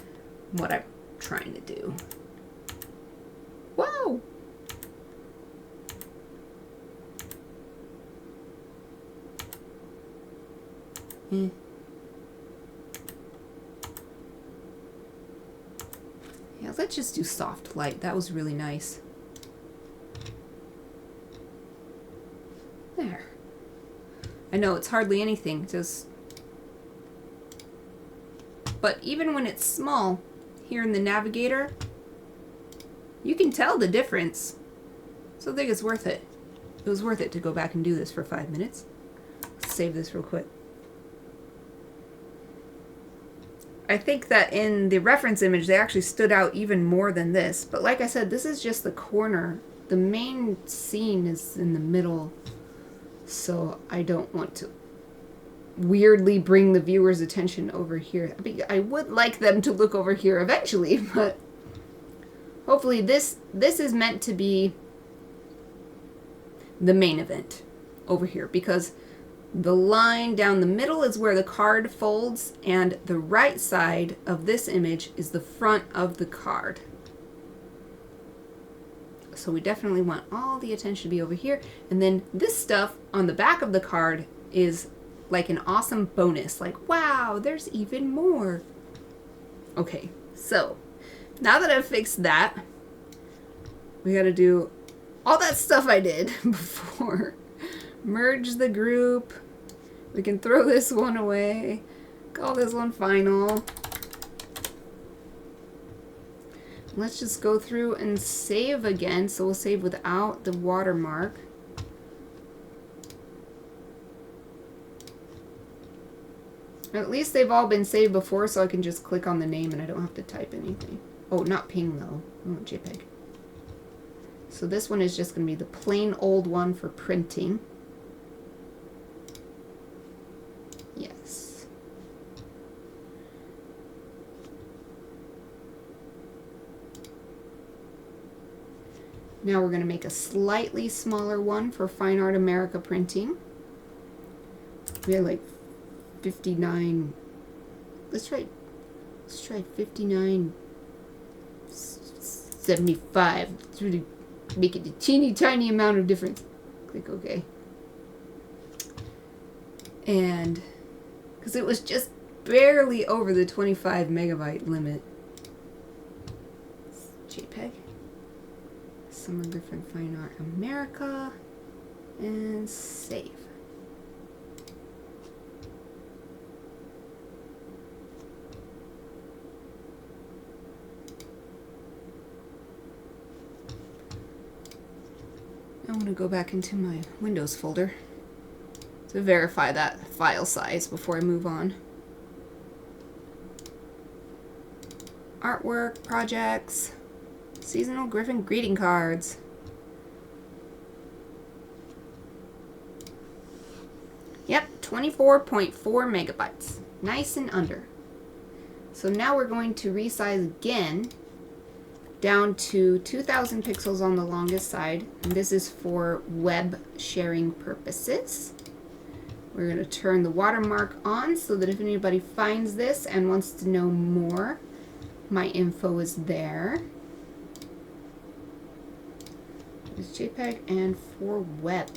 What I'm trying to do. Whoa! Yeah, let's just do soft light. That was really nice. There. I know it's hardly anything, just... But even when it's small, here in the navigator, you can tell the difference. So I think it's worth it. It was worth it to go back and do this for 5 minutes. Let's save this real quick. I think that in the reference image, they actually stood out even more than this. But like I said, this is just the corner. The main scene is in the middle. So I don't want to weirdly bring the viewer's attention over here. I mean, I would like them to look over here eventually, but hopefully this is meant to be the main event over here, because the line down the middle is where the card folds, and the right side of this image is the front of the card. So we definitely want all the attention to be over here. And then this stuff on the back of the card is like an awesome bonus. Like, wow, there's even more. Okay, so now that I've fixed that, we gotta do all that stuff I did before. Merge the group. We can throw this one away. Call this one final. Let's just go through and save again. So we'll save without the watermark. At least they've all been saved before, so I can just click on the name and I don't have to type anything. Oh, not ping though. Oh, JPEG. So this one is just going to be the plain old one for printing. Yes. Now we're going to make a slightly smaller one for Fine Art America printing. We had like 59. Let's try 59.75. It's really make it a teeny tiny amount of difference. Click OK. And because it was just barely over the 25 megabyte limit. JPEG. Summer Gryphon Fine Art America. And save. I'm going to go back into my Windows folder to verify that file size before I move on. Artwork, projects, seasonal Gryphon greeting cards. Yep, 24.4 megabytes. Nice and under. So now we're going to resize again down to 2000 pixels on the longest side. And this is for web sharing purposes. We're going to turn the watermark on so that if anybody finds this and wants to know more, my info is there. It's JPEG and for web.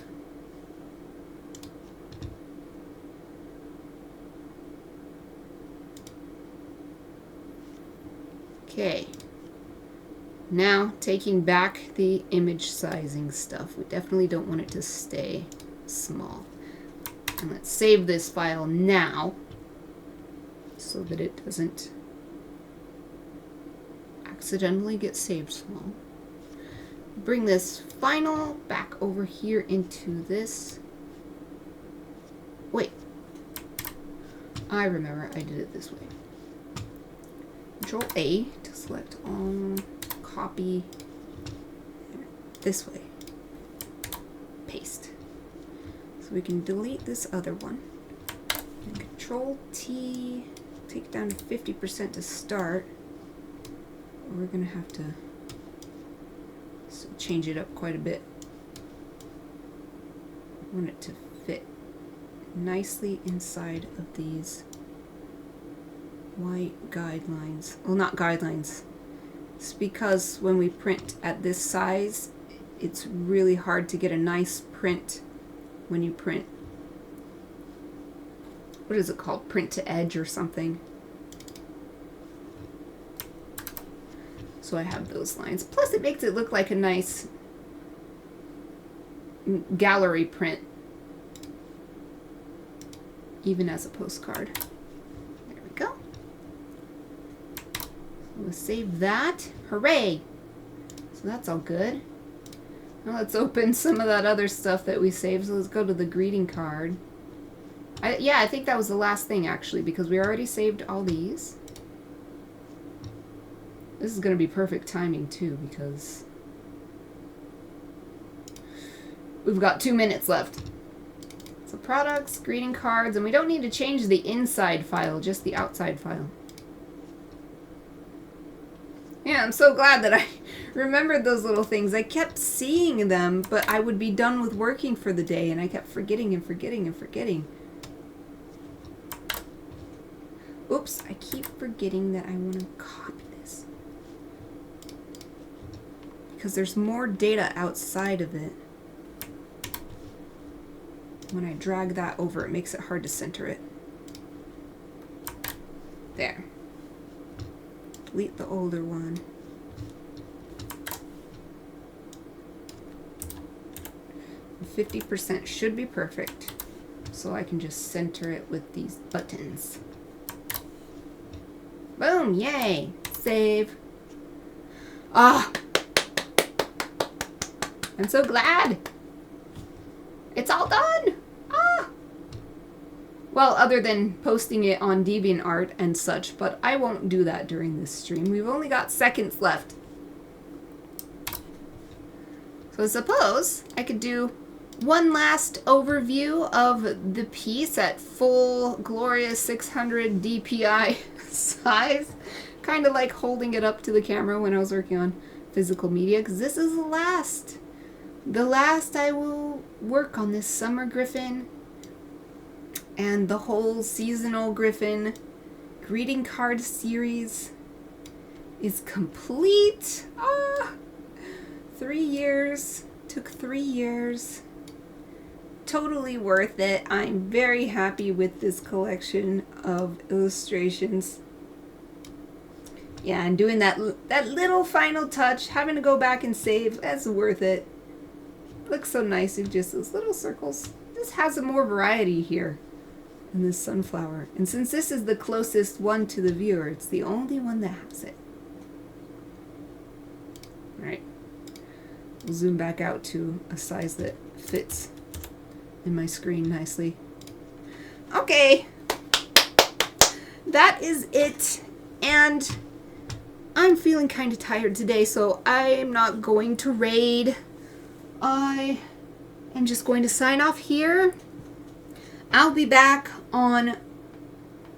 Okay. Now, taking back the image sizing stuff. We definitely don't want it to stay small. And let's save this file now so that it doesn't accidentally get saved small. Bring this final back over here into this. Wait. I remember I did it this way. Control A to select all, copy, this way, paste. So we can delete this other one. And Control T, take it down to 50% to start. We're gonna have to change it up quite a bit. I want it to fit nicely inside of these white guidelines. Well, not guidelines. It's because when we print at this size, it's really hard to get a nice print when you print. What is it called? Print to edge or something. So I have those lines. Plus it makes it look like a nice gallery print, even as a postcard. There we go. We'll save that. Hooray! So that's all good. Now let's open some of that other stuff that we saved. So let's go to the greeting card. Yeah, I think that was the last thing actually, because we already saved all these. This is going to be perfect timing too, because we've got 2 minutes left. So products, greeting cards, and we don't need to change the inside file, just the outside file. Yeah, I'm so glad that I remembered those little things. I kept seeing them, but I would be done with working for the day, and I kept forgetting and forgetting and forgetting. Oops, I keep forgetting that I want to copy this. Because there's more data outside of it. When I drag that over, it makes it hard to center it. There. Delete the older one. And 50% should be perfect. So I can just center it with these buttons. Boom! Yay! Save. Ah! I'm so glad! It's all done! Ah! Well, other than posting it on DeviantArt and such, but I won't do that during this stream. We've only got seconds left. So I suppose I could do one last overview of the piece at full glorious 600 DPI size. Kind of like holding it up to the camera when I was working on physical media, because this is the last. The last I will work on this summer Gryphon and the whole seasonal Gryphon greeting card series is complete. 3 years. Took 3 years. Totally worth it. I'm very happy with this collection of illustrations. Yeah, and doing that little final touch, having to go back and save, that's worth it. Looks so nice in just those little circles. This has a more variety here in this sunflower. And since this is the closest one to the viewer, it's the only one that has it. Alright. We'll zoom back out to a size that fits in my screen nicely. Okay. That is it. And I'm feeling kind of tired today, so I'm not going to raid. I am just going to sign off here. I'll be back on,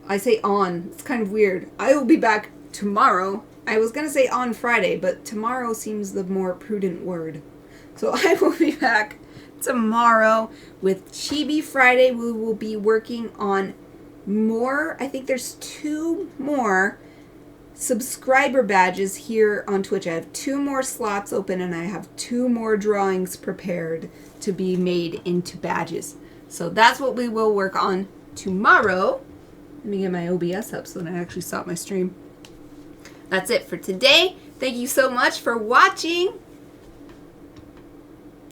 I say on, it's kind of weird. I will be back tomorrow. I was going to say on Friday, but tomorrow seems the more prudent word. So I will be back tomorrow with Chibi Friday. We will be working on more. I think there's 2 more subscriber badges here on Twitch. I have 2 more slots open and I have 2 more drawings prepared to be made into badges. So that's what we will work on tomorrow. Let me get my OBS up so that I actually stop my stream. That's it for today. Thank you so much for watching.